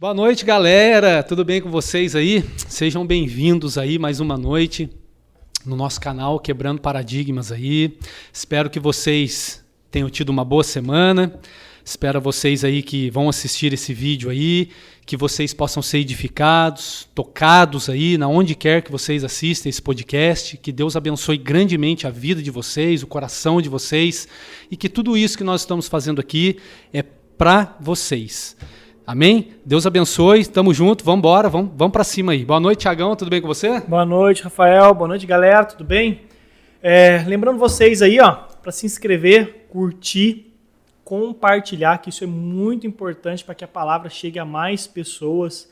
Boa noite, galera. Tudo bem com vocês aí? Sejam bem-vindos aí mais uma noite no nosso canal Quebrando Paradigmas aí. Espero que vocês tenham tido uma boa semana. Espero vocês aí que vão assistir esse vídeo aí, que vocês possam ser edificados, tocados aí, na onde quer que vocês assistem esse podcast, que Deus abençoe grandemente a vida de vocês, o coração de vocês, e que tudo isso que nós estamos fazendo aqui é para vocês. Amém? Deus abençoe, tamo junto, vamos embora, vamos para cima aí. Boa noite, Thiagão, tudo bem com você? Boa noite, Rafael, boa noite, galera, tudo bem? Lembrando vocês aí, ó, para se inscrever, curtir, compartilhar, que isso é muito importante para que a palavra chegue a mais pessoas.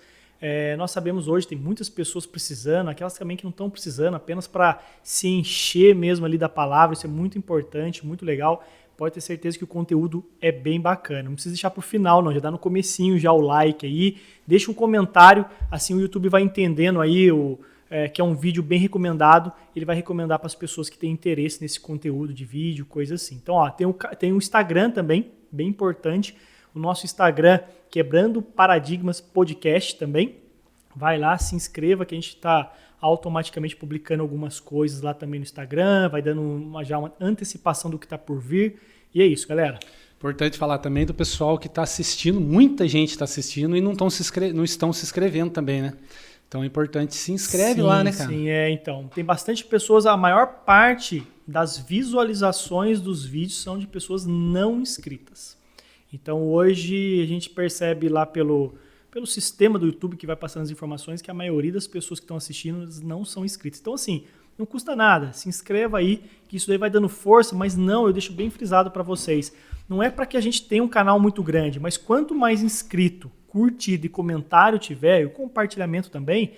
Nós sabemos hoje, tem muitas pessoas precisando, aquelas também que não estão precisando, apenas para se encher mesmo ali da palavra, isso é muito importante, muito legal. Pode ter certeza que o conteúdo é bem bacana. Não precisa deixar para o final, não, já dá no comecinho já o like aí, deixa um comentário, assim o YouTube vai entendendo aí que é um vídeo bem recomendado, ele vai recomendar para as pessoas que têm interesse nesse conteúdo de vídeo, coisa assim. Então, ó, tem o Instagram também, bem importante, o nosso Instagram, Quebrando Paradigmas Podcast também. Vai lá, se inscreva, que a gente está automaticamente publicando algumas coisas lá também no Instagram, vai dando já uma antecipação do que está por vir. E é isso, galera. Importante falar também do pessoal que está assistindo, muita gente está assistindo e não estão se inscrevendo também, né? Então é importante, se inscreve lá, né, cara? Sim, então. Tem bastante pessoas, a maior parte das visualizações dos vídeos são de pessoas não inscritas. Então hoje a gente percebe lá pelo sistema do YouTube que vai passando as informações que a maioria das pessoas que estão assistindo não são inscritas. Então assim, não custa nada, se inscreva aí, que isso daí vai dando força, mas não, eu deixo bem frisado para vocês. Não é para que a gente tenha um canal muito grande, mas quanto mais inscrito, curtida e comentário tiver, e o compartilhamento também,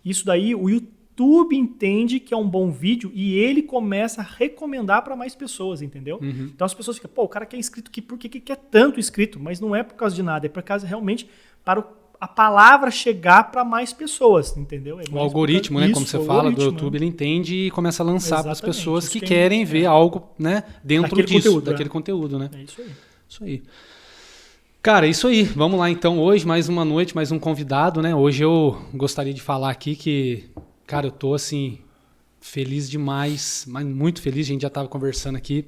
isso daí o YouTube entende que é um bom vídeo e ele começa a recomendar para mais pessoas, entendeu? Uhum. Então as pessoas ficam, pô, o cara que é inscrito aqui, por que quer tanto inscrito? Mas não é por causa de nada, é por causa realmente para a palavra chegar para mais pessoas, entendeu? O algoritmo, né, como você fala, do YouTube, ele entende e começa a lançar para as pessoas que querem ver algo, né, dentro daquele conteúdo, né? É isso aí. Isso aí. Cara, isso aí. Vamos lá então. Hoje, mais uma noite, mais um convidado, né? Hoje eu gostaria de falar aqui que, cara, eu tô assim, feliz demais, mas muito feliz, a gente já estava conversando aqui,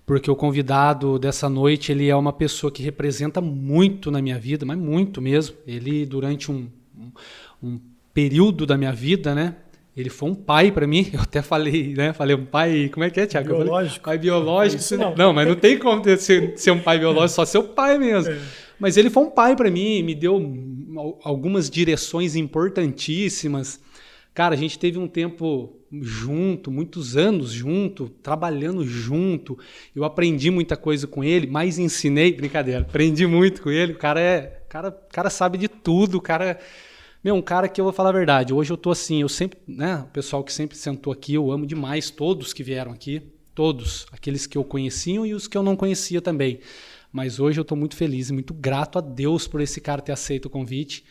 porque o convidado dessa noite, ele é uma pessoa que representa muito na minha vida, mas muito mesmo. Ele, durante um período da minha vida, né? Ele foi um pai para mim, eu até falei, né? Falei um pai, como é que é, Thiago? Biológico. Pai biológico. Não, mas não tem como ser um pai biológico, só ser o pai mesmo. É. Mas ele foi um pai para mim, me deu algumas direções importantíssimas. Cara, a gente teve um tempo junto, muitos anos junto, trabalhando junto. Eu aprendi muita coisa com ele, mas ensinei, brincadeira, aprendi muito com ele. O cara sabe de tudo, o cara... um cara que eu vou falar a verdade, hoje eu tô assim, eu sempre, né, o pessoal que sempre sentou aqui, eu amo demais todos que vieram aqui, todos, aqueles que eu conhecia e os que eu não conhecia também, mas hoje eu tô muito feliz e muito grato a Deus por esse cara ter aceito o convite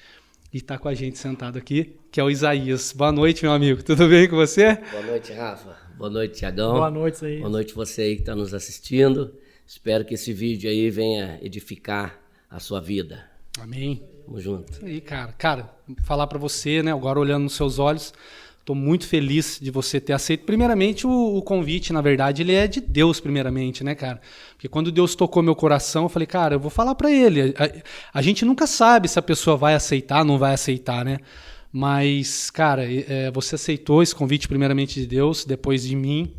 e tá com a gente sentado aqui, que é o Isaías. Boa noite, meu amigo, tudo bem com você? Boa noite, Rafa, boa noite, Thiagão. Boa noite, Isaías. Boa noite você aí que tá nos assistindo, espero que esse vídeo aí venha edificar a sua vida. Amém. Tamo junto. Isso aí, cara. Cara, falar para você, né, agora olhando nos seus olhos, tô muito feliz de você ter aceito. Primeiramente, o convite, na verdade, ele é de Deus, primeiramente, né, cara? Porque quando Deus tocou meu coração, eu falei, cara, eu vou falar para ele. A gente nunca sabe se a pessoa vai aceitar, não vai aceitar, né? Mas, cara, você aceitou esse convite primeiramente de Deus, depois de mim.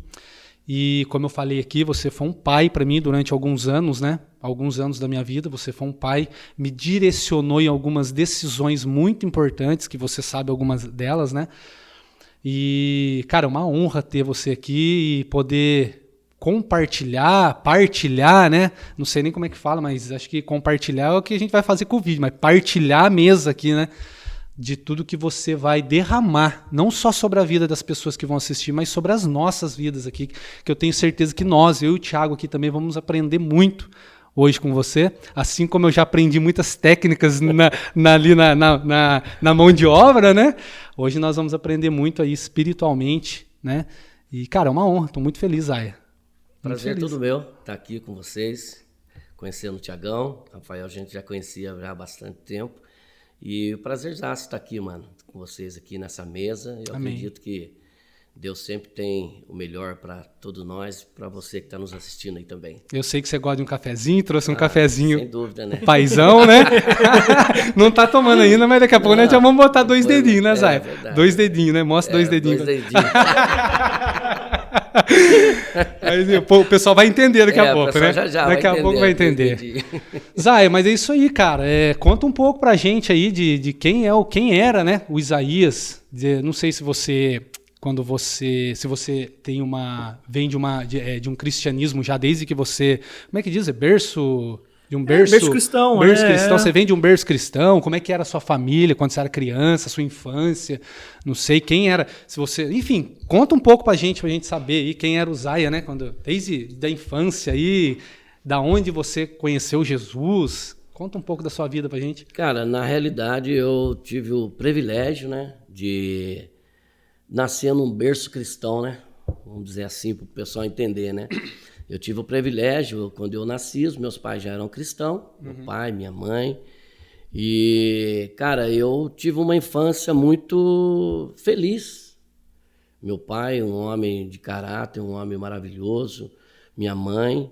E como eu falei aqui, você foi um pai para mim durante alguns anos, né? Alguns anos da minha vida, você foi um pai, me direcionou em algumas decisões muito importantes, que você sabe algumas delas, né? E, cara, é uma honra ter você aqui e poder partilhar, né? Não sei nem como é que fala, mas acho que compartilhar é o que a gente vai fazer com o vídeo, mas partilhar a mesa aqui, né? De tudo que você vai derramar, não só sobre a vida das pessoas que vão assistir, mas sobre as nossas vidas aqui, que eu tenho certeza que nós, eu e o Thiago aqui também, vamos aprender muito hoje com você, assim como eu já aprendi muitas técnicas ali na mão de obra, né? Hoje nós vamos aprender muito aí espiritualmente, né? E, cara, é uma honra, estou muito feliz, Aya. Prazer todo meu estar aqui com vocês, conhecendo o Thiagão. Rafael a gente já conhecia já há bastante tempo. E o prazerzaço estar aqui, mano, com vocês aqui nessa mesa. Eu Amém. acredito que Deus sempre tem o melhor para todos nós, para você que está nos assistindo aí também. Eu sei que você gosta de um cafezinho, trouxe um cafezinho. Sem dúvida, né? Paizão, né? Não tá tomando ainda, mas daqui a pouco nós já vamos botar 2 dedinhos, né, Zay? Verdade. 2 dedinhos, né? Mostra 2 dedinhos. 2 dedinhos. Aí, o pessoal vai entender daqui a pouco, né? Já daqui a pouco vai entender. Zay, mas é isso aí, cara. Conta um pouco pra gente aí de quem era, né? O Isaías. Não sei se você... se você tem vem de um cristianismo já desde que você, como é que diz? Berço cristão. Berço cristão. Você vem de um berço cristão. Como é que era a sua família quando você era criança, sua infância? Não sei quem era. Se você, enfim, conta um pouco pra gente saber aí quem era o Zaya, né? Desde da infância aí, da onde você conheceu Jesus. Conta um pouco da sua vida pra gente. Cara, na realidade eu tive o privilégio, né, de nascer num berço cristão, né? Vamos dizer assim, para o pessoal entender, né? Eu tive o privilégio, quando eu nasci, os meus pais já eram cristãos, meu pai, minha mãe. E, cara, eu tive uma infância muito feliz. Meu pai, um homem de caráter, um homem maravilhoso. Minha mãe,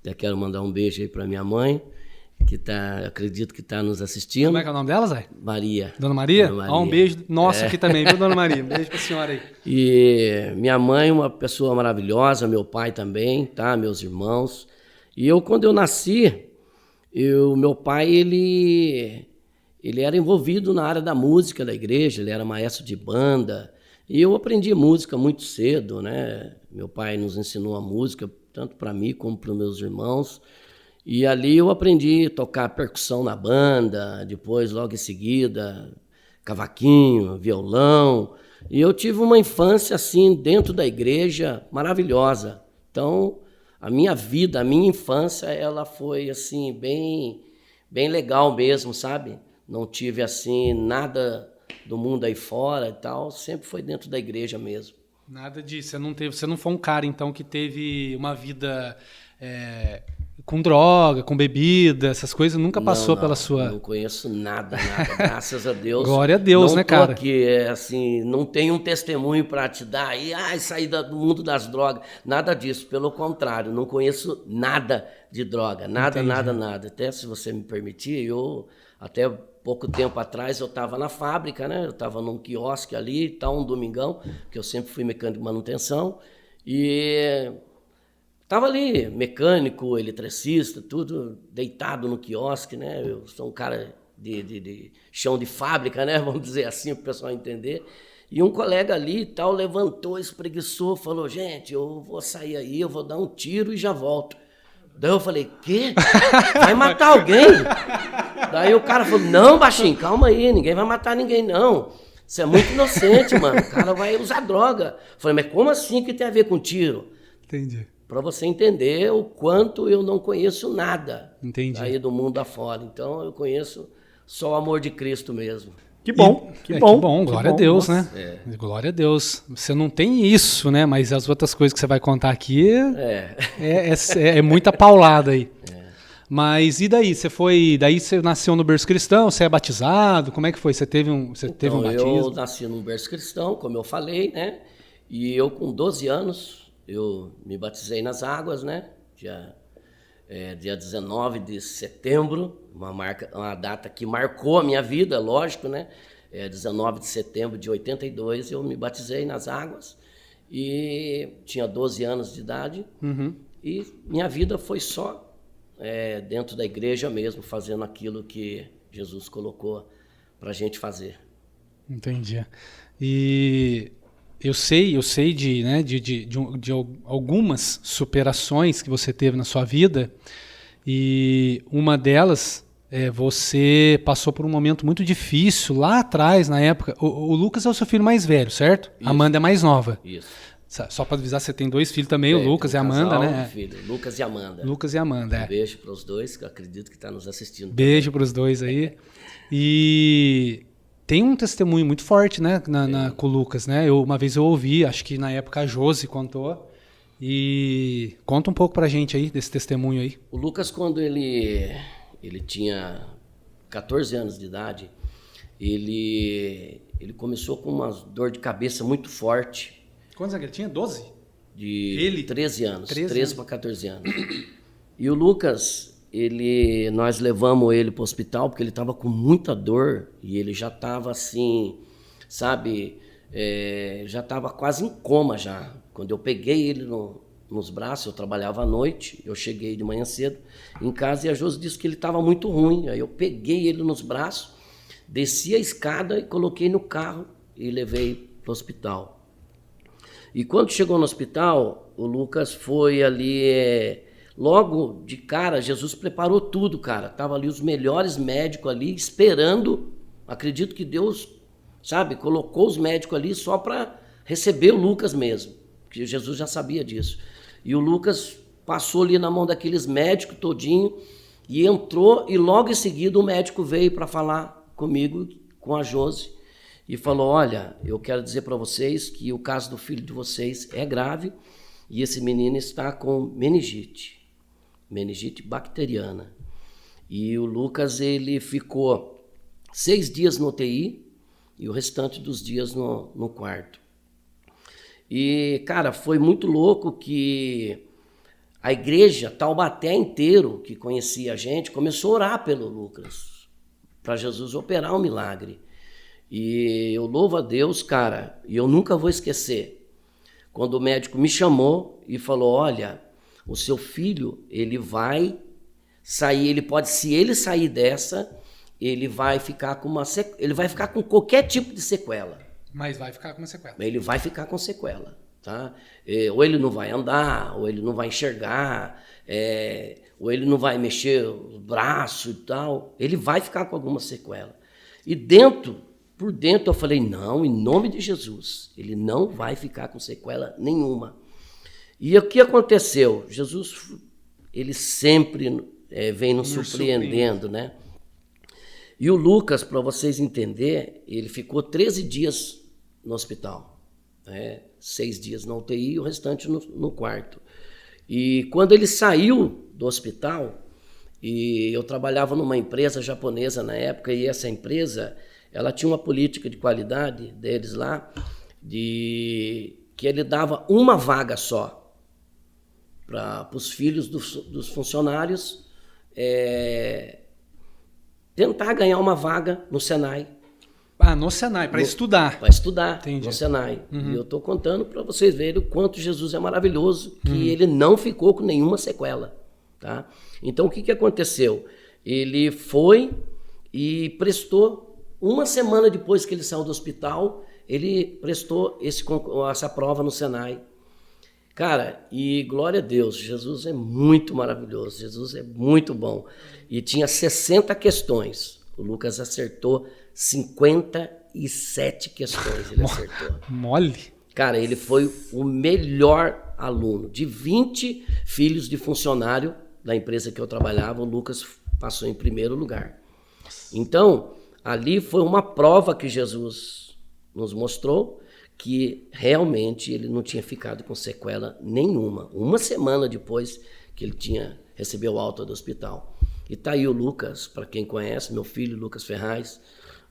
até quero mandar um beijo aí para minha mãe, acredito que está nos assistindo. Como é que é o nome dela, Zé? Maria. Dona Maria? Um beijo nosso aqui também, viu, Dona Maria? Um beijo pra senhora aí. E minha mãe, uma pessoa maravilhosa, meu pai também, tá? Meus irmãos. E quando eu nasci, meu pai, ele era envolvido na área da música da igreja, ele era maestro de banda. E eu aprendi música muito cedo, né? Meu pai nos ensinou a música, tanto para mim como para os meus irmãos. E ali eu aprendi a tocar percussão na banda, depois, logo em seguida, cavaquinho, violão. E eu tive uma infância, assim, dentro da igreja, maravilhosa. Então, a minha vida, a minha infância, ela foi, assim, bem legal mesmo, sabe? Não tive, assim, nada do mundo aí fora e tal. Sempre foi dentro da igreja mesmo. Nada disso. Você não foi um cara, então, que teve uma vida... com droga, com bebida, essas coisas, nunca passou pela sua... Não conheço nada, graças a Deus. Glória a Deus, né, cara? Aqui, assim, não tenho um testemunho para te dar, sair do mundo das drogas, nada disso, pelo contrário, não conheço nada de droga, nada. Até se você me permitir, até pouco tempo atrás, eu estava na fábrica, né? Eu estava num quiosque ali, um domingão, que eu sempre fui mecânico de manutenção, e... Estava ali, mecânico, eletricista, tudo deitado no quiosque, né? Eu sou um cara de chão de fábrica, né? Vamos dizer assim, para o pessoal entender. E um colega ali e tal levantou, espreguiçou, falou, gente, eu vou sair aí, eu vou dar um tiro e já volto. Daí eu falei, quê? Vai matar alguém? Daí o cara falou, não, baixinho, calma aí, ninguém vai matar ninguém, não. Você é muito inocente, mano, o cara vai usar droga. Eu falei, mas como assim que tem a ver com tiro? Entendi. Para você entender o quanto eu não conheço nada aí do mundo afora. Então, eu conheço só o amor de Cristo mesmo. Que bom, que bom. Glória a Deus, nossa, né? Glória a Deus. Você não tem isso, né? Mas as outras coisas que você vai contar aqui é muita paulada aí. Mas e daí? Daí você nasceu no berço cristão, você é batizado? Como é que foi? Você teve um batismo? Eu nasci no berço cristão, como eu falei, né? E eu com 12 anos... Eu me batizei nas águas, né? Dia 19 de setembro, uma data que marcou a minha vida, lógico, né? 19 de setembro de 82, eu me batizei nas águas e tinha 12 anos de idade. E minha vida foi só dentro da igreja mesmo, fazendo aquilo que Jesus colocou para a gente fazer. Entendi. E... Eu sei de algumas superações que você teve na sua vida, e uma delas, você passou por um momento muito difícil lá atrás, na época. O Lucas é o seu filho mais velho, certo? Isso. A Amanda é mais nova. Isso. Só para avisar, você tem 2 filhos também, o Lucas e a Amanda, né? Filho, Lucas e Amanda. Lucas e Amanda, Um beijo para os dois, que eu acredito que está nos assistindo. Beijo para os dois aí. E... Tem um testemunho muito forte, né, com o Lucas, né? Uma vez eu ouvi, acho que na época a Josi contou. E conta um pouco pra gente aí desse testemunho aí. O Lucas, quando ele tinha 14 anos de idade, ele começou com uma dor de cabeça muito forte. Quantos anos ele tinha? 12? De 13 anos. 13 para 14 anos. E o Lucas, nós levamos ele para o hospital porque ele estava com muita dor e ele já estava assim, sabe, já estava quase em coma já. Quando eu peguei ele nos braços, eu trabalhava à noite, eu cheguei de manhã cedo em casa e a Josi disse que ele estava muito ruim. Aí eu peguei ele nos braços, desci a escada e coloquei no carro e levei para o hospital. E quando chegou no hospital, o Lucas foi ali, logo de cara, Jesus preparou tudo, cara. Tava ali os melhores médicos ali esperando. Acredito que Deus, sabe, colocou os médicos ali só para receber o Lucas mesmo, porque Jesus já sabia disso. E o Lucas passou ali na mão daqueles médicos todinho e entrou, e logo em seguida o médico veio para falar comigo, com a Josi, e falou: olha, eu quero dizer para vocês que o caso do filho de vocês é grave e esse menino está com meningite bacteriana. E o Lucas, ele ficou 6 dias no UTI e o restante dos dias no quarto. E, cara, foi muito louco que a igreja Taubaté inteiro, que conhecia a gente, começou a orar pelo Lucas, para Jesus operar um milagre. E eu louvo a Deus, cara, e eu nunca vou esquecer, quando o médico me chamou e falou: olha, o seu filho, ele vai sair, ele pode, se ele sair dessa, ele vai ficar com qualquer tipo de sequela. Mas vai ficar com uma sequela. Ele vai ficar com sequela, tá? Ou ele não vai andar, ou ele não vai enxergar, ou ele não vai mexer o braço e tal. Ele vai ficar com alguma sequela. E por dentro eu falei: não, em nome de Jesus, ele não vai ficar com sequela nenhuma. E o que aconteceu? Jesus, ele sempre vem nos surpreendendo, né? E o Lucas, para vocês entenderem, ele ficou 13 dias no hospital, 6 dias na UTI e o restante no quarto. E quando ele saiu do hospital, e eu trabalhava numa empresa japonesa na época, e essa empresa, ela tinha uma política de qualidade deles lá, que ele dava uma vaga só para os filhos dos funcionários tentar ganhar uma vaga no Senai. Ah, no Senai, para estudar. Para estudar. Entendi. No Senai. Uhum. E eu estou contando para vocês verem o quanto Jesus é maravilhoso, que ele não ficou com nenhuma sequela. Tá? Então, o que aconteceu? Ele foi e prestou, uma semana depois que ele saiu do hospital, ele prestou essa prova no Senai. Cara, e glória a Deus, Jesus é muito maravilhoso, Jesus é muito bom. E tinha 60 questões, o Lucas acertou 57 questões, ele acertou. Mole. Cara, ele foi o melhor aluno. De 20 filhos de funcionário da empresa que eu trabalhava, o Lucas passou em primeiro lugar. Então, ali foi uma prova que Jesus nos mostrou que realmente ele não tinha ficado com sequela nenhuma. Uma semana depois que ele recebeu o alta do hospital. E tá aí o Lucas, para quem conhece, meu filho Lucas Ferraz,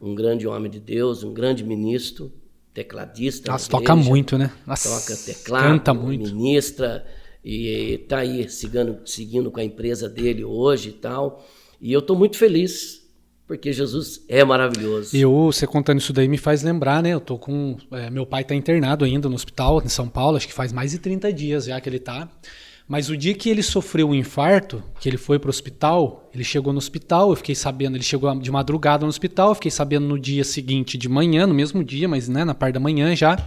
um grande homem de Deus, um grande ministro, tecladista. Nossa, toca muito, né? Nossa, toca teclado, canta muito. Ministra, e tá aí seguindo com a empresa dele hoje e tal. E eu tô muito feliz, porque Jesus é maravilhoso. E você contando isso daí me faz lembrar, né? Eu tô com... meu pai tá internado ainda no hospital, em São Paulo, acho que faz mais de 30 dias já que ele tá. Mas o dia que ele sofreu um infarto, que ele foi pro hospital, ele chegou no hospital, eu fiquei sabendo, ele chegou de madrugada no hospital, eu fiquei sabendo no dia seguinte de manhã, no mesmo dia, mas né, na parte da manhã já.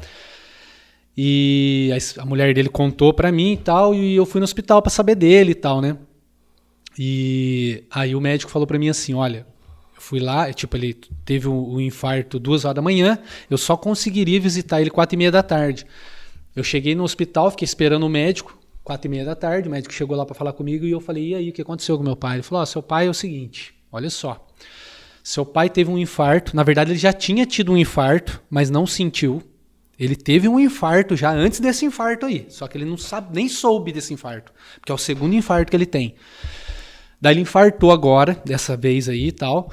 E a mulher dele contou pra mim e tal, e eu fui no hospital pra saber dele e tal, né? E aí o médico falou pra mim assim, olha, eu fui lá, ele teve um infarto 2 horas da manhã, eu só conseguiria visitar ele 4h30 da tarde. Eu cheguei no hospital, fiquei esperando o médico, 4h30 da tarde, o médico chegou lá para falar comigo e eu falei, e aí, o que aconteceu com meu pai? Ele falou, seu pai é o seguinte, olha só, seu pai teve um infarto, na verdade ele já tinha tido um infarto, mas não sentiu, ele teve um infarto já antes desse infarto aí, só que ele não sabe, nem soube desse infarto, porque é o segundo infarto que ele tem. Daí ele infartou agora, dessa vez aí e tal,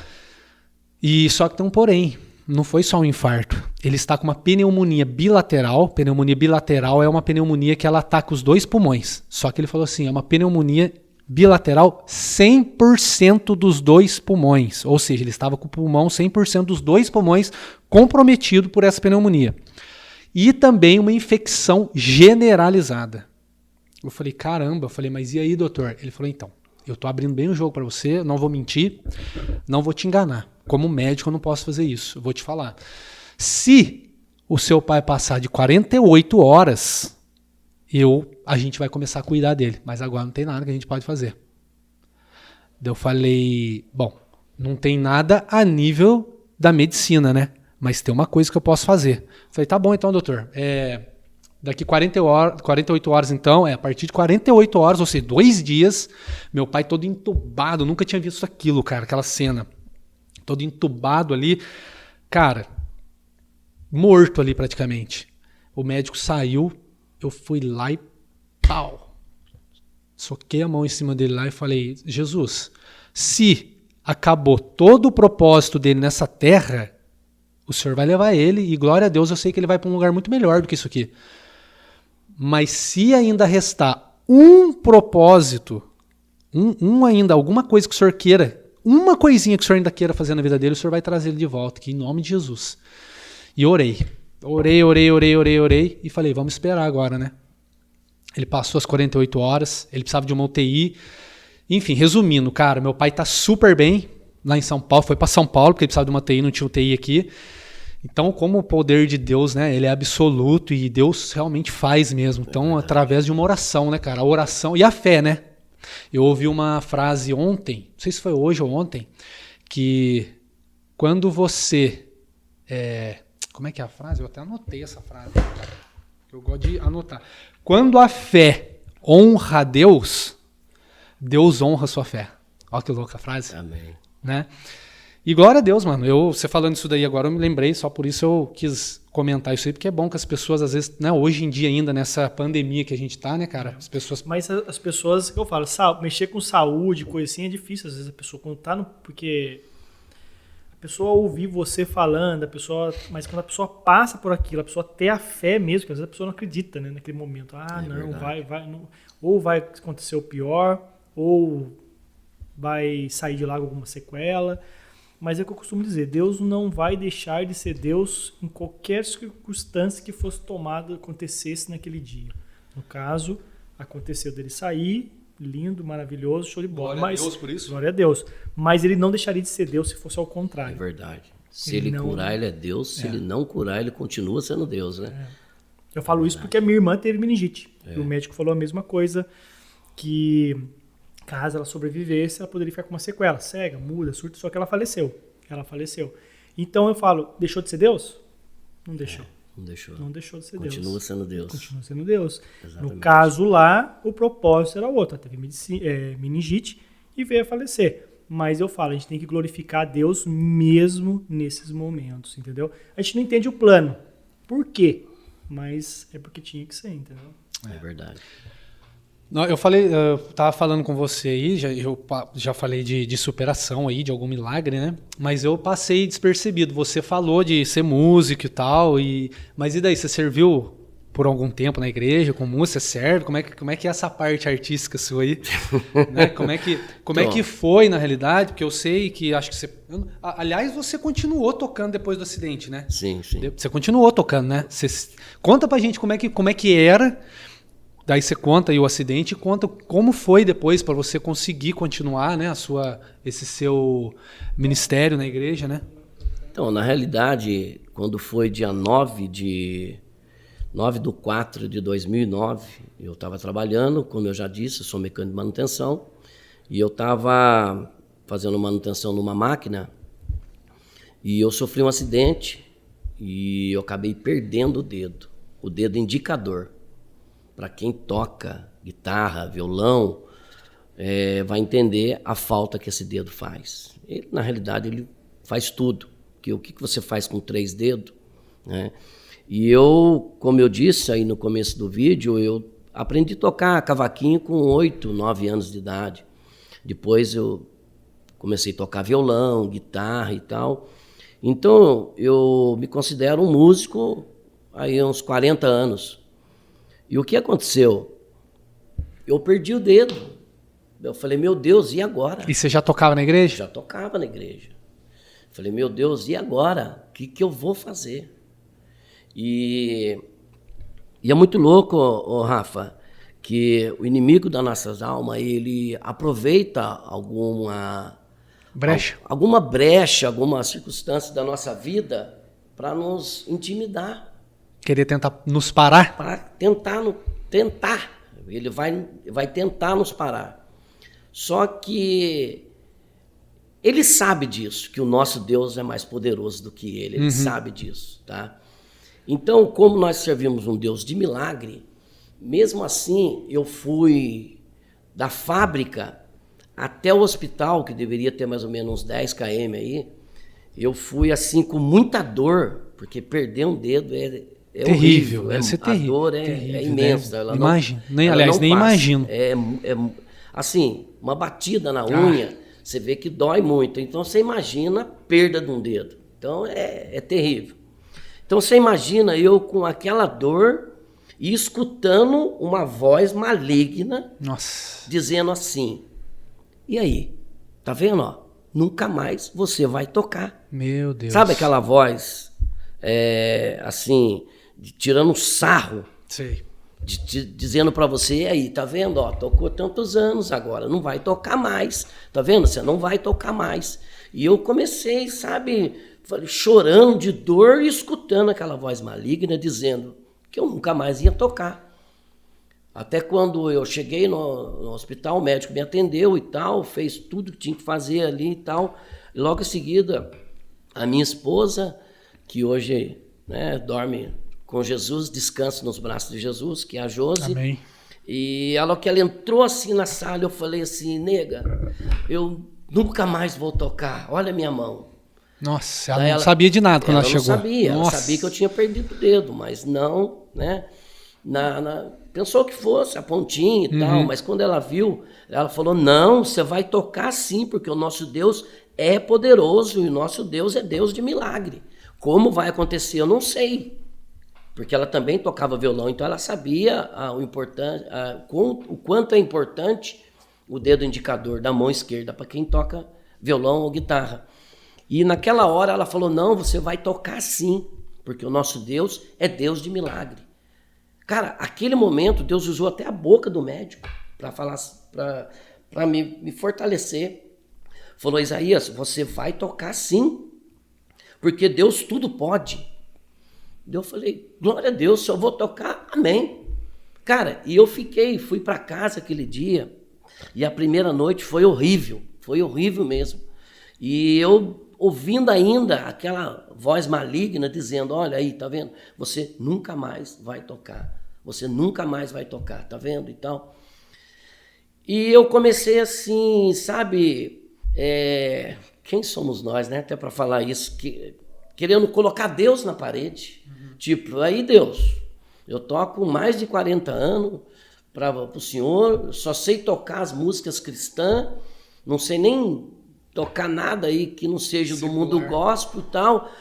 E só que tem um porém. Não foi só um infarto. Ele está com uma pneumonia bilateral. Pneumonia bilateral é uma pneumonia que ela ataca os 2 pulmões. Só que ele falou assim, é uma pneumonia bilateral 100% dos 2 pulmões. Ou seja, ele estava com o pulmão 100% dos 2 pulmões comprometido por essa pneumonia. E também uma infecção generalizada. Eu falei, caramba. Eu falei, mas e aí, doutor? Ele falou, então, eu tô abrindo bem o jogo para você, não vou mentir, não vou te enganar. Como médico eu não posso fazer isso, eu vou te falar. Se o seu pai passar de 48 horas, a gente vai começar a cuidar dele, mas agora não tem nada que a gente pode fazer. Daí eu falei, bom, não tem nada a nível da medicina, né? Mas tem uma coisa que eu posso fazer. Eu falei, tá bom então, doutor, daqui 48 horas então, a partir de 48 horas, ou seja, 2 dias, meu pai todo entubado, nunca tinha visto aquilo, cara, aquela cena. Todo entubado ali, cara, morto ali praticamente. O médico saiu, eu fui lá e pau. Soquei a mão em cima dele lá e falei, Jesus, se acabou todo o propósito dele nessa terra, o Senhor vai levar ele e glória a Deus, eu sei que ele vai para um lugar muito melhor do que isso aqui. Mas se ainda restar um propósito, ainda, alguma coisa que o Senhor queira, uma coisinha que o Senhor ainda queira fazer na vida dele, o Senhor vai trazer ele de volta, aqui, em nome de Jesus. E orei e falei, vamos esperar agora, né? Ele passou as 48 horas, ele precisava de uma UTI. Enfim, resumindo, cara, meu pai tá super bem lá em São Paulo, foi para São Paulo, porque ele precisava de uma UTI, não tinha UTI aqui. Então, como o poder de Deus, né, ele é absoluto e Deus realmente faz mesmo. Então, através de uma oração, né, cara? A oração e a fé, né? Eu ouvi uma frase ontem, não sei se foi hoje ou ontem, que quando você... como é que é a frase? Eu até anotei essa frase. Eu gosto de anotar. Quando a fé honra a Deus, Deus honra a sua fé. Olha que louca a frase. Amém. Né? E glória a Deus, mano. Você falando isso daí agora, eu me lembrei, só por isso eu quis comentar isso aí, porque é bom que as pessoas, às vezes, né, hoje em dia ainda, nessa pandemia que a gente tá, né, cara, as pessoas... Mas as pessoas, que eu falo, mexer com saúde, coisa assim, é difícil, às vezes, a pessoa, quando tá porque a pessoa ouvir você falando, mas quando a pessoa passa por aquilo, a pessoa ter a fé mesmo, que às vezes a pessoa não acredita, né, naquele momento. Ou vai acontecer o pior, ou vai sair de lá com alguma sequela. Mas é o que eu costumo dizer, Deus não vai deixar de ser Deus em qualquer circunstância que fosse tomada, acontecesse naquele dia. No caso, aconteceu dele sair, lindo, maravilhoso, show de bola. Glória a Deus por isso. Glória a Deus. Mas ele não deixaria de ser Deus se fosse ao contrário. É verdade. Se ele curar, ele é Deus. Se ele não curar, ele continua sendo Deus, né? Eu falo isso porque a minha irmã teve meningite. E o médico falou a mesma coisa, que... caso ela sobrevivesse, ela poderia ficar com uma sequela, cega, muda, surta, só que ela faleceu. Então eu falo, deixou de ser Deus? Não deixou. Não deixou de ser Deus. Continua sendo Deus. Continua sendo Deus. Exatamente. No caso lá, o propósito era outro. Ela teve meningite e veio a falecer. Mas eu falo, a gente tem que glorificar a Deus mesmo nesses momentos, entendeu? A gente não entende o plano. Por quê? Mas é porque tinha que ser, entendeu? É verdade. Não, eu tava falando com você aí, eu já falei de superação aí, de algum milagre, né? Mas eu passei despercebido. Você falou de ser músico e tal, mas e daí? Você serviu por algum tempo na igreja com música? Você serve? Como é que é essa parte artística sua aí? Né? Como é que foi na realidade? Porque eu sei que acho que você... Aliás, você continuou tocando depois do acidente, né? Sim. Você continuou tocando, né? Conta pra gente como é que era... Daí você conta aí o acidente e conta como foi depois para você conseguir continuar, né, esse seu ministério na igreja, né? Então, na realidade, quando foi dia 9/4/2009, eu estava trabalhando, como eu já disse, eu sou mecânico de manutenção, e eu estava fazendo manutenção numa máquina e eu sofri um acidente e eu acabei perdendo o dedo indicador. Para quem toca guitarra, violão, vai entender a falta que esse dedo faz. Ele, na realidade, ele faz tudo. O que você faz com 3 dedos? Né? E eu, como eu disse aí no começo do vídeo, eu aprendi a tocar cavaquinho com 8, 9 anos de idade. Depois eu comecei a tocar violão, guitarra e tal. Então, eu me considero um músico aí uns 40 anos. E o que aconteceu? Eu perdi o dedo. Eu falei, meu Deus, e agora? E você já tocava na igreja? Já tocava na igreja. Falei, meu Deus, e agora? O que eu vou fazer? E é muito louco, Rafa, que o inimigo das nossas almas, ele aproveita alguma brecha, alguma circunstância da nossa vida para nos intimidar. Querer tentar nos parar? Para tentar. Ele vai tentar nos parar. Só que ele sabe disso, que o nosso Deus é mais poderoso do que ele. Ele sabe disso, tá? Então, como nós servimos um Deus de milagre, mesmo assim, eu fui da fábrica até o hospital, que deveria ter mais ou menos uns 10 km aí, eu fui assim com muita dor, porque perder um dedo é terrível, horrível. Deve ser terrível. A dor é imensa. Imagina, nem imagino. Assim, uma batida na unha, você vê que dói muito. Então, você imagina a perda de um dedo. Então, é terrível. Então, você imagina eu com aquela dor e escutando uma voz maligna dizendo assim, e aí, tá vendo? Ó, nunca mais você vai tocar. Meu Deus. Sabe aquela voz, assim, tirando um sarro? Sei. Dizendo para você, e aí, tá vendo? Ó, tocou tantos anos agora, não vai tocar mais. Tá vendo? Você não vai tocar mais. E eu comecei, sabe, chorando de dor e escutando aquela voz maligna dizendo que eu nunca mais ia tocar. Até quando eu cheguei no hospital, o médico me atendeu e tal, fez tudo que tinha que fazer ali e tal. E logo em seguida, a minha esposa, que hoje, né, dorme com Jesus, descansa nos braços de Jesus, que é a Josi. Amém. E ela entrou assim na sala, eu falei assim, nega, eu nunca mais vou tocar, olha a minha mão. Nossa, ela não sabia de nada quando ela chegou. Ela sabia que eu tinha perdido o dedo, mas não, né? Pensou que fosse a pontinha e tal, mas quando ela viu, ela falou, não, você vai tocar sim, porque o nosso Deus é poderoso e o nosso Deus é Deus de milagre. Como vai acontecer, eu não sei. Porque ela também tocava violão, então ela sabia o quanto é importante o dedo indicador da mão esquerda para quem toca violão ou guitarra. E naquela hora ela falou, não, você vai tocar sim, porque o nosso Deus é Deus de milagre. Cara, aquele momento Deus usou até a boca do médico para falar, para me fortalecer. Falou, Isaías, você vai tocar sim, porque Deus tudo pode. Eu falei, glória a Deus, se eu vou tocar, amém. Cara, e eu fui para casa aquele dia, e a primeira noite foi horrível mesmo. E eu ouvindo ainda aquela voz maligna dizendo, olha aí, tá vendo? Você nunca mais vai tocar, tá vendo? E tal. E eu comecei assim, sabe, quem somos nós, né? Até para falar isso, querendo colocar Deus na parede. Tipo, aí Deus, eu toco mais de 40 anos para o senhor, só sei tocar as músicas cristãs, não sei nem tocar nada aí que não seja do mundo gospel e tal.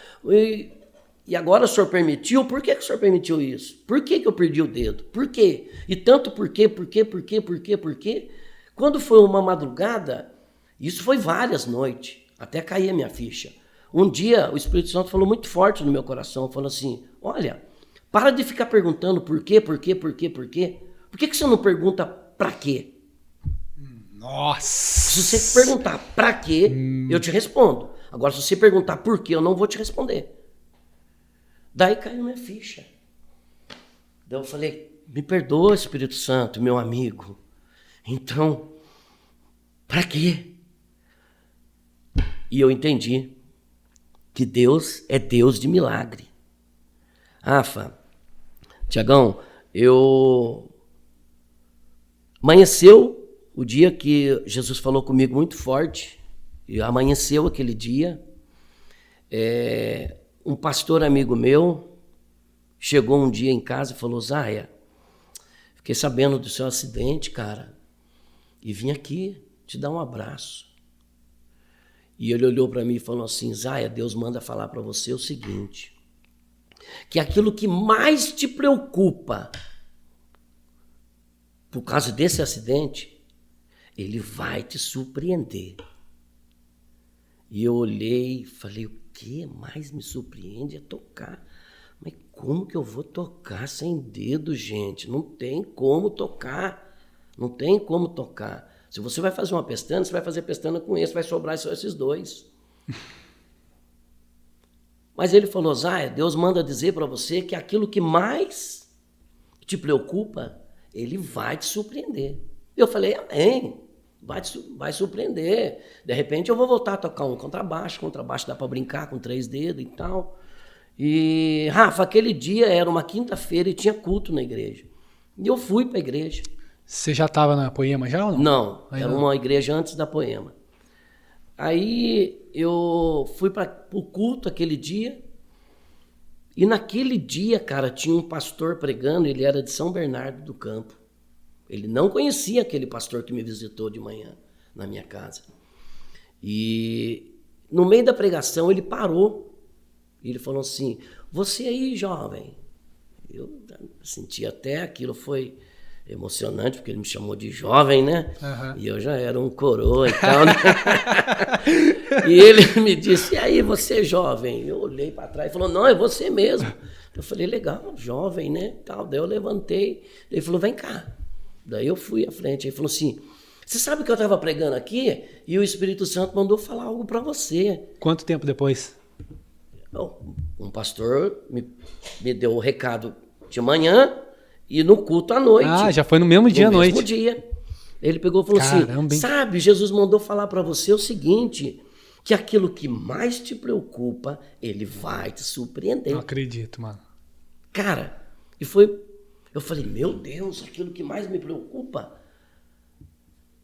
E agora o senhor permitiu? Por que o senhor permitiu isso? Por que eu perdi o dedo? Por quê? E tanto por quê? Quando foi uma madrugada, isso foi várias noites, até cair a minha ficha. Um dia o Espírito Santo falou muito forte no meu coração, falou assim, olha, para de ficar perguntando por quê? Por que você não pergunta pra quê? Nossa! Se você perguntar pra quê, eu te respondo. Agora, se você perguntar por quê, eu não vou te responder. Daí caiu minha ficha. Daí eu falei, me perdoa, Espírito Santo, meu amigo. Então, pra quê? E eu entendi que Deus é Deus de milagre. Rafa, Tiagão, amanheceu o dia que Jesus falou comigo muito forte, e amanheceu aquele dia, um pastor amigo meu chegou um dia em casa e falou, Zaya, fiquei sabendo do seu acidente, cara, e vim aqui te dar um abraço. E ele olhou para mim e falou assim, Zaya, Deus manda falar para você o seguinte, que aquilo que mais te preocupa por causa desse acidente, ele vai te surpreender. E eu olhei e falei, o que mais me surpreende é tocar. Mas como que eu vou tocar sem dedo, gente? Não tem como tocar. Não tem como tocar. Se você vai fazer uma pestana, você vai fazer pestana com esse, vai sobrar só esses dois. Mas ele falou, Zaya, Deus manda dizer para você que aquilo que mais te preocupa, ele vai te surpreender. Eu falei, amém. Vai surpreender. De repente eu vou voltar a tocar um contrabaixo. Contrabaixo dá para brincar com 3 dedos e tal. E, Rafa, aquele dia era uma quinta-feira e tinha culto na igreja. E eu fui para a igreja. Você já estava na Poema já ou não? Não, era uma igreja antes da Poema. Aí eu fui para o culto aquele dia. E naquele dia, cara, tinha um pastor pregando, ele era de São Bernardo do Campo. Ele não conhecia aquele pastor que me visitou de manhã na minha casa. E no meio da pregação ele parou. E ele falou assim, você aí, jovem. Eu senti até aquilo foi emocionante, porque ele me chamou de jovem, né? Uhum. E eu já era um coroa e tal, né? E ele me disse, e aí, você jovem? Eu olhei para trás e falou, não, é você mesmo. Eu falei, legal, jovem, né? Tal. Daí eu levantei, ele falou, vem cá. Daí eu fui à frente, ele falou assim, você sabe que eu estava pregando aqui e o Espírito Santo mandou falar algo para você. Quanto tempo depois? Um pastor me deu o recado de manhã e no culto à noite. Ah, já foi no mesmo dia à noite. No mesmo dia. Ele pegou e falou assim, sabe, Jesus mandou falar para você o seguinte, que aquilo que mais te preocupa, ele vai te surpreender. Não acredito, mano. Cara, e foi... Eu falei, meu Deus, aquilo que mais me preocupa.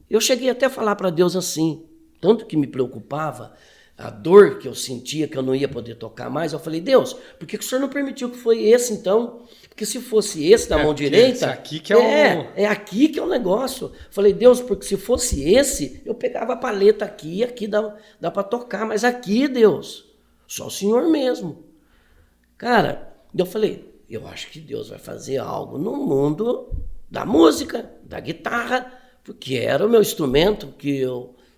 Eu cheguei até a falar para Deus assim, tanto que me preocupava, a dor que eu sentia, que eu não ia poder tocar mais. Eu falei, Deus, por que o Senhor não permitiu que foi esse então? Porque se fosse esse da mão direita... Aqui que é é aqui que é o negócio. Eu falei, Deus, porque se fosse esse, eu pegava a paleta aqui dá para tocar. Mas aqui, Deus, só o Senhor mesmo. Cara, eu falei... Eu acho que Deus vai fazer algo no mundo da música, da guitarra, porque era o meu instrumento,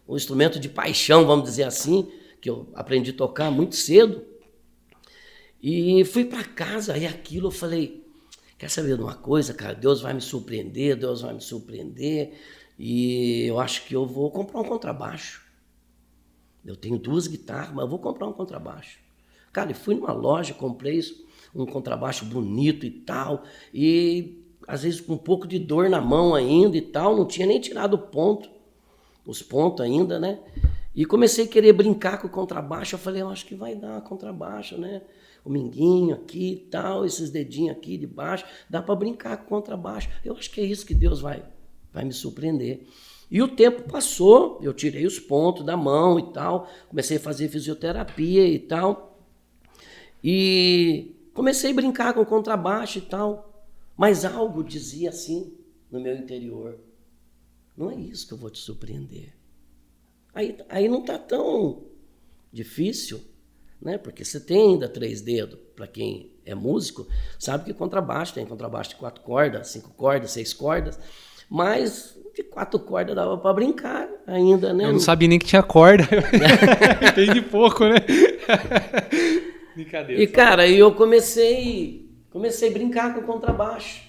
um instrumento de paixão, vamos dizer assim, que eu aprendi a tocar muito cedo. E fui para casa, e aquilo eu falei, quer saber de uma coisa, cara? Deus vai me surpreender, e eu acho que eu vou comprar um contrabaixo. Eu tenho 2 guitarras, mas eu vou comprar um contrabaixo. Cara, eu fui numa loja, comprei isso, um contrabaixo bonito e tal, e às vezes com um pouco de dor na mão ainda e tal, não tinha nem tirado os pontos ainda, né? E comecei a querer brincar com o contrabaixo, eu falei, eu acho que vai dar contrabaixo, né? O minguinho aqui e tal, esses dedinhos aqui de baixo, dá para brincar com o contrabaixo. Eu acho que é isso que Deus vai me surpreender. E o tempo passou, eu tirei os pontos da mão e tal, comecei a fazer fisioterapia e tal, e comecei a brincar com o contrabaixo e tal, mas algo dizia assim no meu interior, não é isso que eu vou te surpreender. Aí não está tão difícil, né? Porque você tem ainda 3 dedos, para quem é músico, sabe que contrabaixo tem contrabaixo de 4 cordas, 5 cordas, 6 cordas, mas de 4 cordas dava para brincar ainda, né? Eu não sabia nem que tinha corda, entendi pouco, né? Brincadeira. E, cara, eu comecei a brincar com o contrabaixo.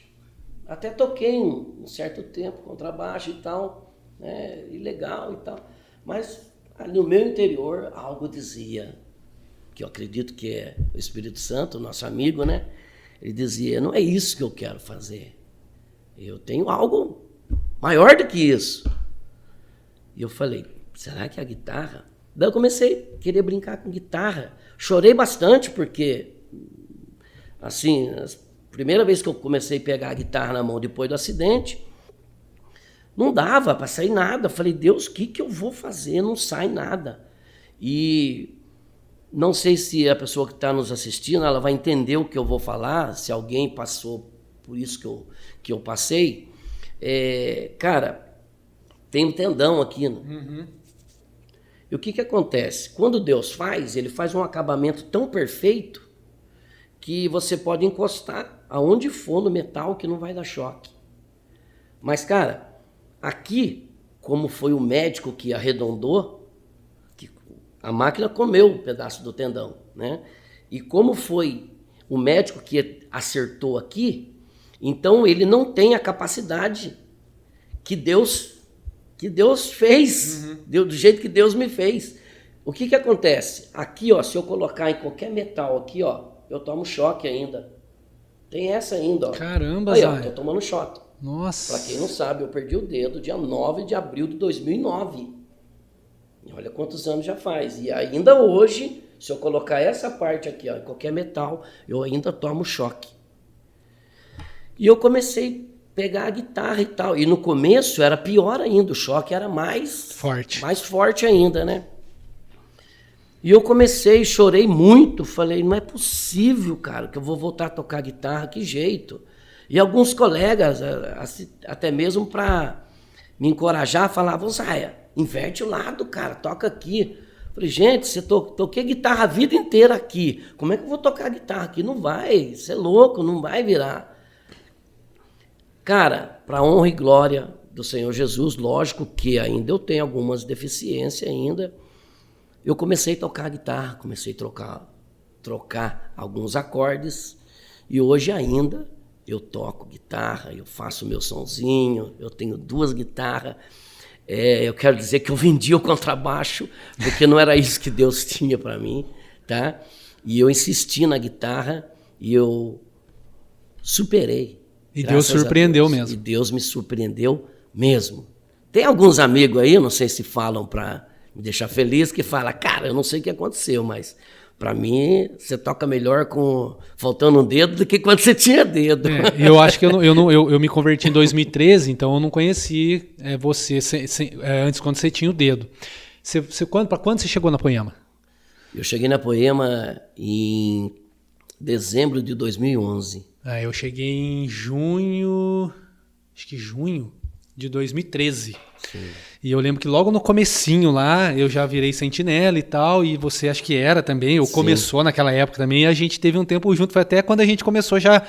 Até toquei um certo tempo contrabaixo e tal, né? E legal e tal. Mas no meu interior algo dizia, que eu acredito que é o Espírito Santo, nosso amigo, né? Ele dizia, não é isso que eu quero fazer. Eu tenho algo maior do que isso. E eu falei, será que é a guitarra? Daí eu comecei a querer brincar com guitarra. Chorei bastante porque, assim, a primeira vez que eu comecei a pegar a guitarra na mão depois do acidente, não dava para sair nada. Falei, Deus, o que eu vou fazer? Não sai nada. E não sei se a pessoa que está nos assistindo, ela vai entender o que eu vou falar, se alguém passou por isso que eu passei. Cara, tem um tendão aqui. Uhum. E o que acontece? Quando Deus faz, ele faz um acabamento tão perfeito que você pode encostar aonde for no metal que não vai dar choque. Mas, cara, aqui, como foi o médico que arredondou, que a máquina comeu um pedaço do tendão, né? E como foi o médico que acertou aqui, então ele não tem a capacidade que Deus fez, do jeito que Deus me fez. O que acontece? Aqui, ó, se eu colocar em qualquer metal aqui, ó, eu tomo choque ainda. Tem essa ainda, ó. Caramba, aí, ó, tô tomando choque. Nossa. Pra quem não sabe, eu perdi o dedo dia 9 de abril de 2009. E olha quantos anos já faz. E ainda hoje, se eu colocar essa parte aqui, ó, em qualquer metal, eu ainda tomo choque. E eu comecei a pegar a guitarra e tal. E no começo era pior ainda, o choque era mais forte ainda, né? E eu comecei, chorei muito, falei, não é possível, cara, que eu vou voltar a tocar guitarra, que jeito. E alguns colegas, até mesmo para me encorajar, falavam, Zaia, inverte o lado, cara, toca aqui. Falei, gente, você toquei guitarra a vida inteira aqui, como é que eu vou tocar guitarra aqui? Não vai, você é louco, não vai virar. Cara, para honra e glória do Senhor Jesus, lógico que ainda eu tenho algumas deficiências ainda, eu comecei a tocar guitarra, comecei a trocar alguns acordes, e hoje ainda eu toco guitarra, eu faço meu sonzinho, eu tenho 2 guitarras. Eu quero dizer que eu vendi o contrabaixo, porque não era isso que Deus tinha para mim, tá? E eu insisti na guitarra e eu superei. E Deus surpreendeu mesmo. E Deus me surpreendeu mesmo. Tem alguns amigos aí, eu não sei se falam para me deixar feliz, que fala, cara, eu não sei o que aconteceu, mas para mim você toca melhor com faltando um dedo do que quando você tinha dedo. Eu acho que eu me converti em 2013, então eu não conheci você antes quando você tinha o dedo. Para quando você chegou na Poema? Eu cheguei na Poema em dezembro de 2011. Eu cheguei em junho de 2013. Sim. E eu lembro que logo no comecinho lá, eu já virei sentinela e tal, e você acho que era também, ou começou naquela época também, e a gente teve um tempo junto, foi até quando a gente começou já,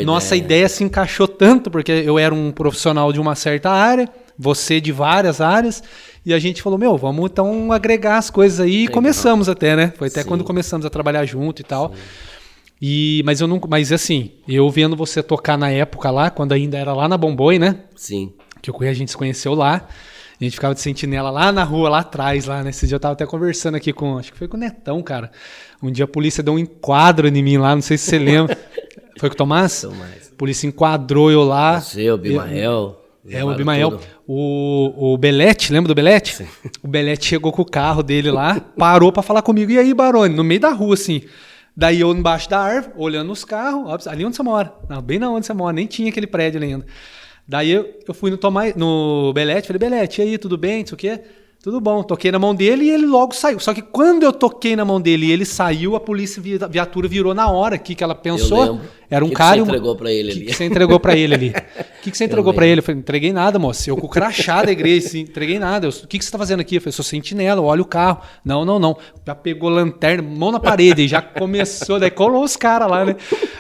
nossa ideia se encaixou tanto, porque eu era um profissional de uma certa área, você de várias áreas, e a gente falou, vamos então agregar as coisas aí, e começamos até, né? Foi até quando começamos a trabalhar junto e tal. Sim. Mas assim, eu vendo você tocar na época lá, quando ainda era lá na Bomboi, né? Sim. Que a gente se conheceu lá. A gente ficava de sentinela lá na rua, lá atrás, lá, né? Esse dia eu tava até conversando aqui acho que foi com o Netão, cara. Um dia a polícia deu um enquadro em mim lá, não sei se você lembra. Foi com o Tomás? A polícia enquadrou eu lá. Você, o Bimael. O Bimael. O Belete, lembra do Belete? Sim. O Belete chegou com o carro dele lá, parou pra falar comigo. E aí, Barone? No meio da rua, assim. Daí eu embaixo da árvore, olhando os carros, ali onde você mora. Não, bem na onde você mora, nem tinha aquele prédio ainda. Daí eu fui no Belete, falei, Belete, e aí, tudo bem, não sei o quê? Tudo bom, toquei na mão dele e ele logo saiu. Só que quando eu toquei na mão dele e ele saiu, a polícia, a viatura virou na hora. O que ela pensou? Era um cara... O que você entregou pra ele ali? O que você entregou pra ele ali? O que você entregou pra ele? Eu falei, não entreguei nada, moço. Eu com o crachá da igreja, assim, entreguei nada. O que você tá fazendo aqui? Eu falei, sou sentinela, olha o carro. Não. Já pegou lanterna, mão na parede, e já começou, daí colou os caras lá, né?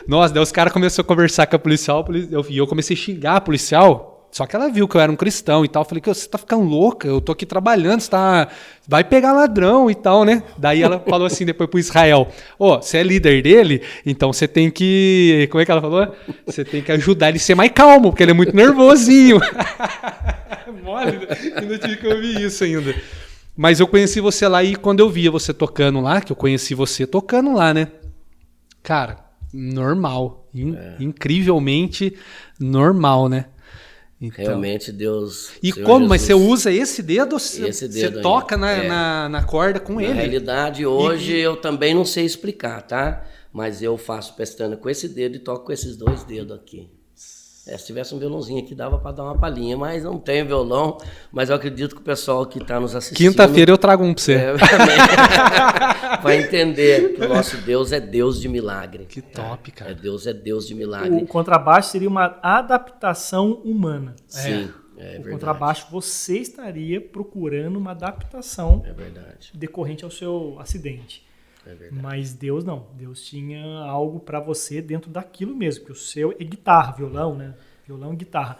Nossa, daí os caras começaram a conversar com a policial, e eu comecei a xingar a policial. Só que ela viu que eu era um cristão e tal. Eu falei, você tá ficando louca? Eu tô aqui trabalhando, vai pegar ladrão e tal, né? Daí ela falou assim depois pro Israel, você é líder dele, então você tem que... Como é que ela falou? Você tem que ajudar ele a ser mais calmo, porque ele é muito nervosinho. Mole, ainda tive que ouvir isso ainda. Mas eu conheci você lá e quando eu via você tocando lá, que eu conheci você tocando lá, né? Cara, normal. Incrivelmente normal, né? Então. Realmente Deus... E como? Jesus, mas você usa esse dedo? Você toca na corda com ele? Na realidade, hoje eu também não sei explicar, tá? Mas eu faço pestana com esse dedo e toco com esses 2 dedos aqui. Se tivesse um violãozinho aqui, dava para dar uma palhinha, mas não tem violão. Mas eu acredito que o pessoal que está nos assistindo... Quinta-feira eu trago um para você. Vai entender que o nosso Deus é Deus de milagre. Que top, cara. Deus é Deus de milagre. O contrabaixo seria uma adaptação humana. Sim. o contrabaixo, você estaria procurando uma adaptação decorrente ao seu acidente. Mas Deus não. Deus tinha algo para você dentro daquilo mesmo, que o seu é guitarra, violão, né? Violão e guitarra.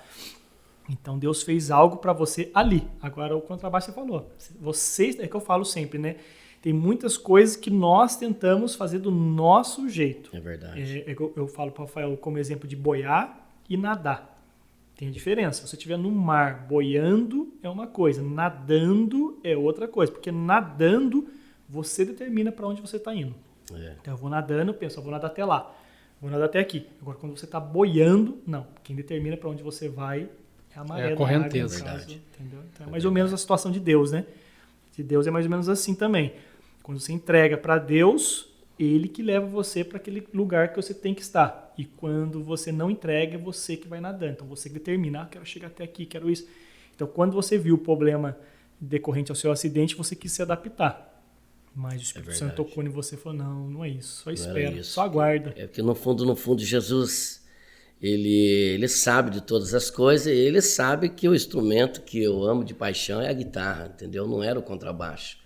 Então Deus fez algo para você ali. Agora o contrabaixo você falou. Você, é que eu falo sempre, né? Tem muitas coisas que nós tentamos fazer do nosso jeito. É verdade. Eu falo para o Rafael como exemplo de boiar e nadar. Tem a diferença. Se você estiver no mar boiando é uma coisa, nadando é outra coisa. Porque nadando você determina para onde você está indo. Então eu vou nadando, eu penso, eu vou nadar até lá. Vou nadar até aqui. Agora quando você está boiando, não. Quem determina para onde você vai é a maré, a correnteza. da água, no caso, entendeu? Então é mais ou menos a situação de Deus, né? De Deus é mais ou menos assim também. Quando você entrega para Deus, Ele que leva você para aquele lugar que você tem que estar. E quando você não entrega, é você que vai nadando. Então você que determina, quero chegar até aqui, quero isso. Então quando você viu o problema decorrente ao seu acidente, você quis se adaptar. Mas o Espírito Santo tocou em você e falou, não é isso, só espera, só aguarda. É porque no fundo, Jesus, ele sabe de todas as coisas e ele sabe que o instrumento que eu amo de paixão é a guitarra, entendeu? Não era o contrabaixo,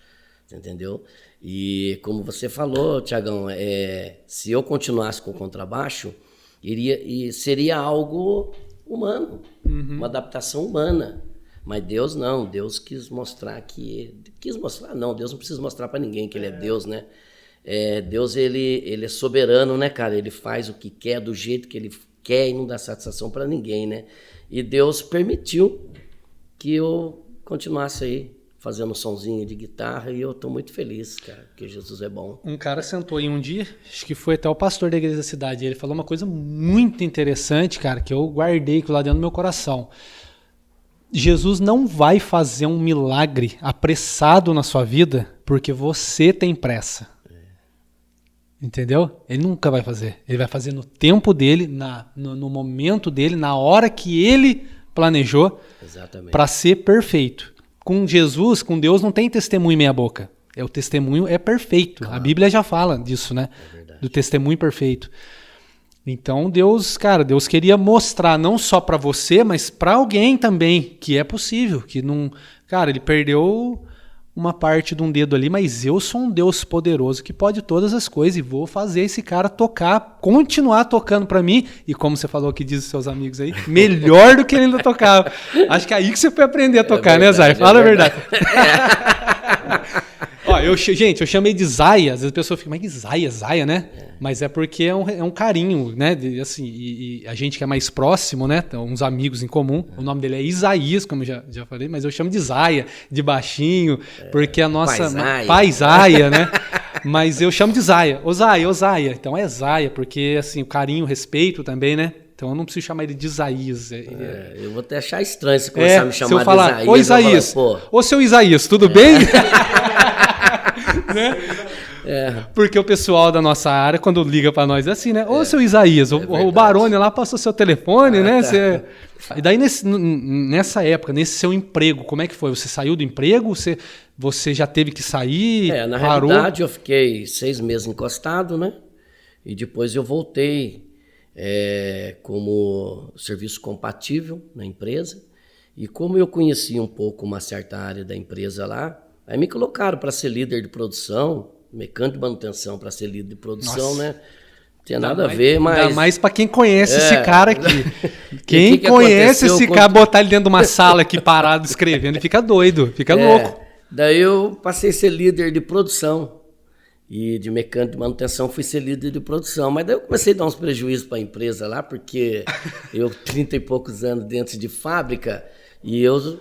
entendeu? E como você falou, Tiagão, se eu continuasse com o contrabaixo, seria algo humano, uma adaptação humana. Mas Deus não, Deus quis mostrar que... Deus não precisa mostrar para ninguém que Ele é Deus, né? Deus, ele é soberano, né, cara? Ele faz o que quer, do jeito que Ele quer e não dá satisfação para ninguém, né? E Deus permitiu que eu continuasse aí fazendo um sonzinho de guitarra e eu tô muito feliz, cara, porque Jesus é bom. Um cara sentou aí um dia, acho que foi até o pastor da igreja da cidade, ele falou uma coisa muito interessante, cara, que eu guardei lá dentro do meu coração. Jesus não vai fazer um milagre apressado na sua vida porque você tem pressa. Entendeu? Ele nunca vai fazer. Ele vai fazer no tempo dele, no momento dele, na hora que ele planejou para ser perfeito. Com Jesus, com Deus, não tem testemunho meia boca. O testemunho é perfeito. Claro. A Bíblia já fala disso, né? Do testemunho perfeito. Então Deus queria mostrar não só para você, mas para alguém também que é possível, que não, cara, ele perdeu uma parte de um dedo ali, mas eu sou um Deus poderoso que pode todas as coisas e vou fazer esse cara tocar, continuar tocando para mim e como você falou que diz os seus amigos aí, melhor do que ele ainda tocava. Acho que é aí que você foi aprender a tocar, verdade, né, Zay? Fala a verdade. Ó, eu chamei de Zaya, às vezes a pessoa fica, mas que Zaya, né? Mas é porque é um carinho, né? Assim, e a gente que é mais próximo, né? Tem uns amigos em comum. O nome dele é Isaías, como eu já falei, mas eu chamo de Zaya, de baixinho, porque a nossa... Paisaia, né? Mas eu chamo de Zaya. Ô Zaya. Então é Zaya, porque assim, o carinho, o respeito também, né? Então eu não preciso chamar ele de Isaías. Eu vou até achar estranho se começar a me chamar se eu falar, de Isaías. Ô Isaías, falar, ô seu Isaías, tudo bem? Né? Porque o pessoal da nossa área, quando liga para nós, é assim, né? Ô, seu Isaías, o Barone lá passou seu telefone, né? E daí, nessa época, nesse seu emprego, como é que foi? Você saiu do emprego? Você já teve que sair? Na realidade, eu fiquei 6 meses encostado, né? E depois eu voltei como serviço compatível na empresa. E como eu conhecia um pouco uma certa área da empresa lá, aí me colocaram para ser líder de produção, mecânico de manutenção para ser líder de produção, nossa, né? Não tinha nada a ver, mas... Ainda mais para quem conhece esse cara aqui. Quem conhece esse cara, botar ele dentro de uma sala aqui parado escrevendo, fica doido, fica louco. Daí eu passei a ser líder de produção. E de mecânico de manutenção fui ser líder de produção. Mas daí eu comecei a dar uns prejuízos para a empresa lá, porque eu 30 e poucos anos dentro de fábrica e eu...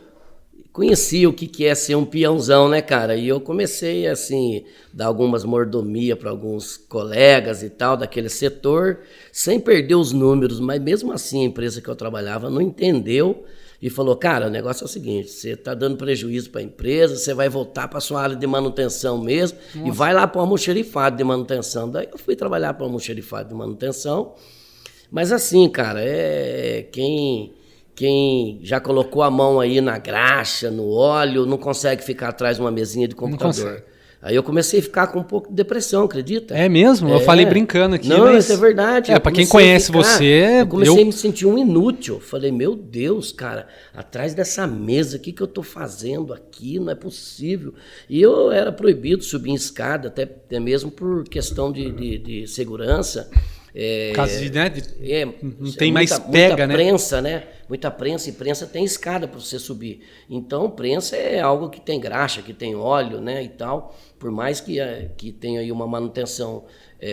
conhecia o que é ser um peãozão, né, cara? E eu comecei, assim, dar algumas mordomias para alguns colegas e tal daquele setor, sem perder os números, mas mesmo assim a empresa que eu trabalhava não entendeu e falou, cara, o negócio é o seguinte, você está dando prejuízo para a empresa, você vai voltar para a sua área de manutenção mesmo. Nossa. E vai lá para o almoxerifado de manutenção. Daí eu fui trabalhar para o almoxerifado de manutenção, mas assim, cara, Quem já colocou a mão aí na graxa, no óleo, não consegue ficar atrás de uma mesinha de computador. Aí eu comecei a ficar com um pouco de depressão, acredita? É mesmo? Eu falei brincando aqui, não, mas... isso é verdade. Pra quem conhece você... Eu comecei a me sentir um inútil. Falei, meu Deus, cara, atrás dessa mesa, o que eu tô fazendo aqui? Não é possível. E eu era proibido subir em escada, até mesmo por questão de segurança. Por causa de, né? Não tem mais pega, né? Muita prensa, né? Muita prensa, e prensa tem escada para você subir. Então, prensa é algo que tem graxa, que tem óleo, né? E tal. Por mais que tenha aí uma manutenção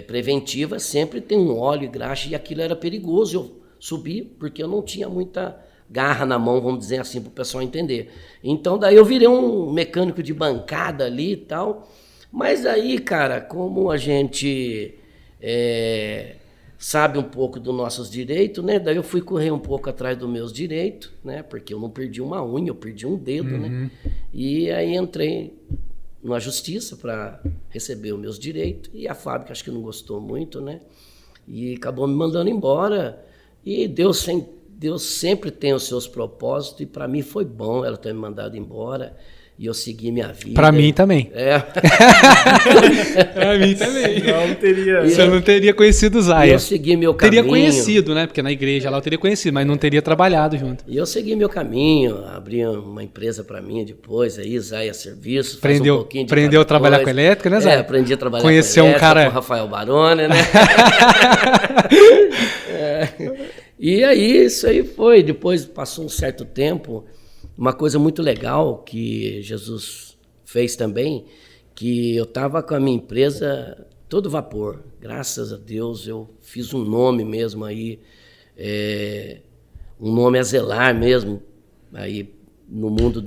preventiva, sempre tem um óleo e graxa, e aquilo era perigoso eu subir, porque eu não tinha muita garra na mão, vamos dizer assim, para o pessoal entender. Então, daí eu virei um mecânico de bancada ali e tal. Mas aí, cara, como a gente sabe um pouco dos nossos direitos, né? Daí eu fui correr um pouco atrás dos meus direitos, né? Porque eu não perdi uma unha, eu perdi um dedo, né? E aí entrei na justiça para receber os meus direitos, e a fábrica acho que não gostou muito, né? E acabou me mandando embora. E Deus sempre tem os seus propósitos, e para mim foi bom ela ter me mandado embora. E eu segui minha vida. Pra mim também. Pra mim também. Você não teria conhecido o Zaya. Eu segui meu caminho. Teria conhecido, né? Porque na igreja lá eu teria conhecido, mas não teria trabalhado junto. E eu segui meu caminho, abri uma empresa pra mim depois, aí Zaya Serviços. Aprendeu a trabalhar com elétrica, né, Zaya? Aprendi a trabalhar Conheceu com elétrica, um cara... com o Rafael Barone, né? E aí, isso aí foi. Depois passou um certo tempo. Uma coisa muito legal que Jesus fez também, que eu estava com a minha empresa todo vapor. Graças a Deus eu fiz um nome mesmo aí, um nome a zelar mesmo, aí no mundo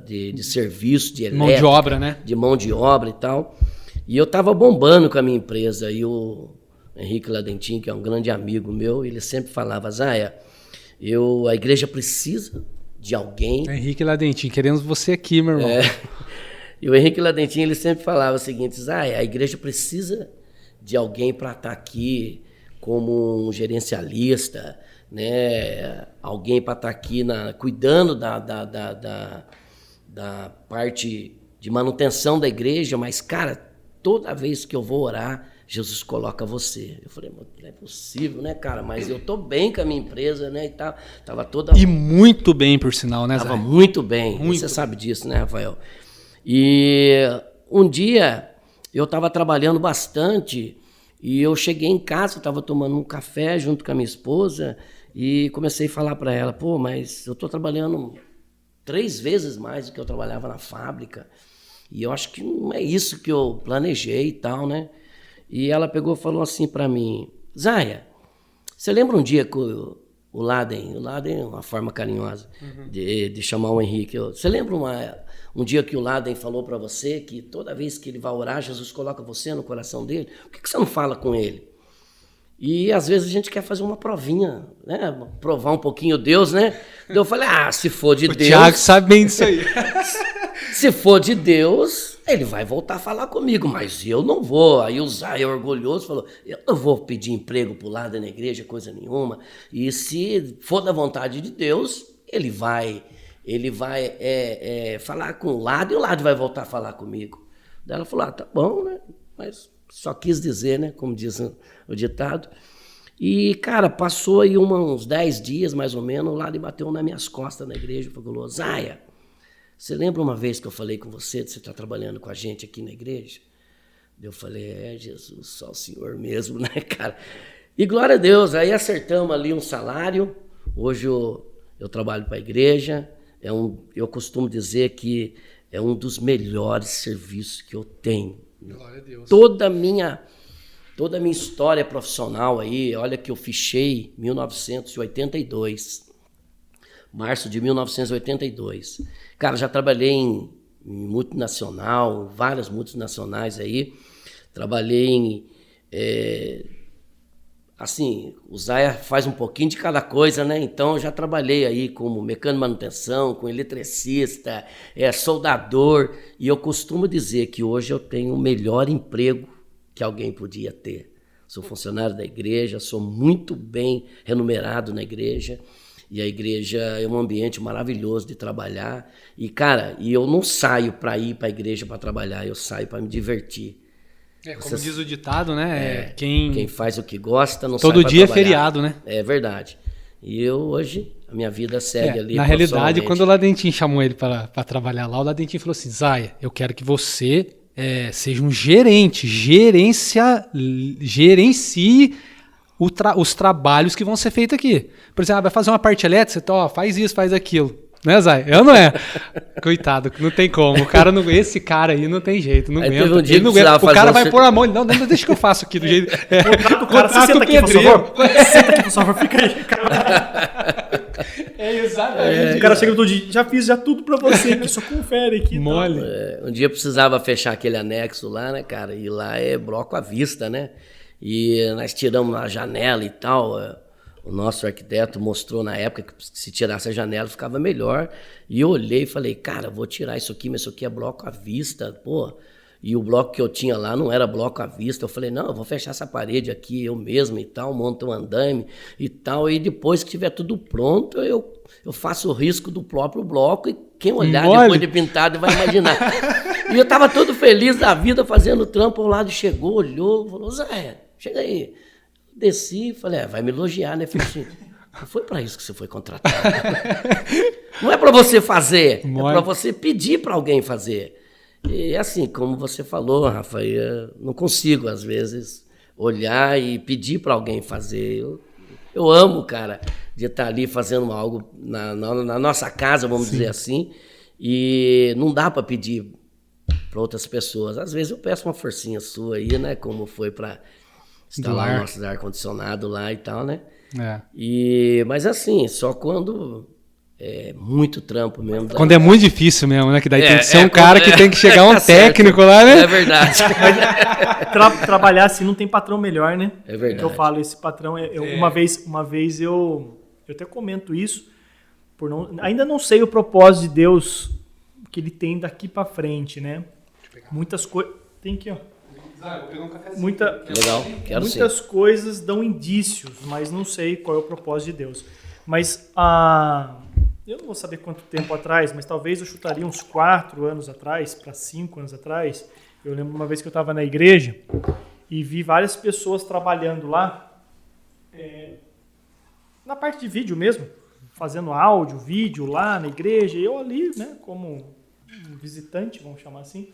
de serviço, de elétrica. Mão de obra, né? De mão de obra e tal. E eu estava bombando com a minha empresa. E o Henrique Ladentim, que é um grande amigo meu, ele sempre falava, Zaya, a igreja precisa de alguém. Henrique Ladentim, queremos você aqui, meu irmão. E o Henrique Ladentim, ele sempre falava o seguinte, a igreja precisa de alguém para estar aqui como um gerencialista, né? Alguém para estar aqui cuidando da parte de manutenção da igreja, mas, cara, toda vez que eu vou orar, Jesus coloca você. Eu falei, não é possível, né, cara? Mas eu tô bem com a minha empresa, né? E tava toda... E muito bem, por sinal, né, Zé? Tava muito bem. Você sabe disso, né, Rafael? E um dia eu tava trabalhando bastante e eu cheguei em casa, tava tomando um café junto com a minha esposa e comecei a falar para ela, pô, mas eu tô trabalhando 3 vezes mais do que eu trabalhava na fábrica e eu acho que não é isso que eu planejei e tal, né? E ela pegou e falou assim para mim, Zaya, você lembra um dia que o Laden é uma forma carinhosa de chamar o Henrique, você lembra um dia que o Laden falou para você que toda vez que ele vai orar, Jesus coloca você no coração dele? Por que você não fala com ele? E às vezes a gente quer fazer uma provinha, né? Provar um pouquinho Deus, né? Então eu falei, se for de Deus... O Thiago sabe bem disso aí. Se for de Deus, ele vai voltar a falar comigo, mas eu não vou. Aí o Zaya, orgulhoso, falou, eu não vou pedir emprego pro lado na igreja, coisa nenhuma. E se for da vontade de Deus, ele vai falar com o lado e o lado vai voltar a falar comigo. Daí ela falou, tá bom, né? Mas só quis dizer, né? Como diz o ditado. E, cara, passou aí uns 10 dias, mais ou menos, o lado bateu nas minhas costas na igreja e falou, Zaya, você lembra uma vez que eu falei com você, de você estar trabalhando com a gente aqui na igreja? Eu falei, Jesus, só o Senhor mesmo, né, cara? E glória a Deus, aí acertamos ali um salário. Hoje eu trabalho para a igreja. Eu costumo dizer que é um dos melhores serviços que eu tenho. Glória a Deus. Toda a minha história profissional aí, olha que eu fichei em 1982. Março de 1982. Cara, já trabalhei em multinacional, várias multinacionais aí. Trabalhei em... o Zaya faz um pouquinho de cada coisa, né? Então, eu já trabalhei aí como mecânico de manutenção, com eletricista, soldador. E eu costumo dizer que hoje eu tenho o melhor emprego que alguém podia ter. Sou funcionário da igreja, sou muito bem remunerado na igreja. E a igreja é um ambiente maravilhoso de trabalhar. E, cara, eu não saio para ir para a igreja para trabalhar, eu saio para me divertir. Como diz o ditado, né? Quem faz o que gosta não todo sai pra dia trabalhar. É feriado, né? É verdade. E eu hoje, a minha vida segue ali. Na realidade, quando o Ladentim chamou ele para trabalhar lá, o Ladentim falou assim: Zaya, eu quero que você seja um gerente, gerencie os trabalhos que vão ser feitos aqui. Por exemplo, vai fazer uma parte elétrica, você faz isso, faz aquilo. Né, Zay? Eu não é. Coitado, não tem como. Esse cara aí não tem jeito, não aguenta. O cara vai pôr a mão, não, deixa que eu faço aqui do jeito. Contrato o cara, você senta aqui, por favor. Senta aqui, por favor, fica aí. Exatamente. O cara chega todo dia, já fiz tudo pra você aqui, só confere aqui. Mole. Um dia eu precisava fechar aquele anexo lá, né, cara? E lá é bloco à vista, né? E nós tiramos a janela e tal. O nosso arquiteto mostrou na época que se tirasse a janela ficava melhor. E eu olhei e falei, cara, vou tirar isso aqui, mas isso aqui é bloco à vista, pô. E o bloco que eu tinha lá não era bloco à vista. Eu falei, não, eu vou fechar essa parede aqui eu mesmo e tal, monto um andaime e tal. E depois que tiver tudo pronto, eu faço o risco do próprio bloco e quem olhar depois de pintado vai imaginar. E eu tava todo feliz da vida fazendo o trampo. Ao lado chegou, olhou, falou, Zé, chega aí. Desci e falei, vai me elogiar, né? Falei assim, não foi para isso que você foi contratado. Não é para você fazer, é para você pedir para alguém fazer. E assim, como você falou, Rafa, eu não consigo, às vezes, olhar e pedir para alguém fazer. Eu amo, cara, de estar ali fazendo algo na nossa casa, vamos dizer assim, e não dá para pedir para outras pessoas. Às vezes eu peço uma forcinha sua aí, né? Como foi para instalar o nosso ar-condicionado lá e tal, né? Mas assim, só quando é muito trampo mesmo. Quando é muito difícil mesmo, né? Que daí tem que ser um cara que tem que chegar um técnico lá, né? É verdade. Trabalhar assim não tem patrão melhor, né? É verdade. Que eu falo, esse patrão, uma vez eu até comento isso, ainda não sei o propósito de Deus que ele tem daqui pra frente, né? Muitas coisas... Tem aqui, ó. Vou pegar um cafezinho. Legal, muitas coisas dão indícios, mas não sei qual é o propósito de Deus. Mas eu não vou saber quanto tempo atrás, mas talvez eu chutaria uns 4 anos atrás, para 5 anos atrás. Eu lembro uma vez que eu estava na igreja e vi várias pessoas trabalhando lá, na parte de vídeo mesmo, fazendo áudio, vídeo lá na igreja. E eu ali, né, como um visitante, vamos chamar assim,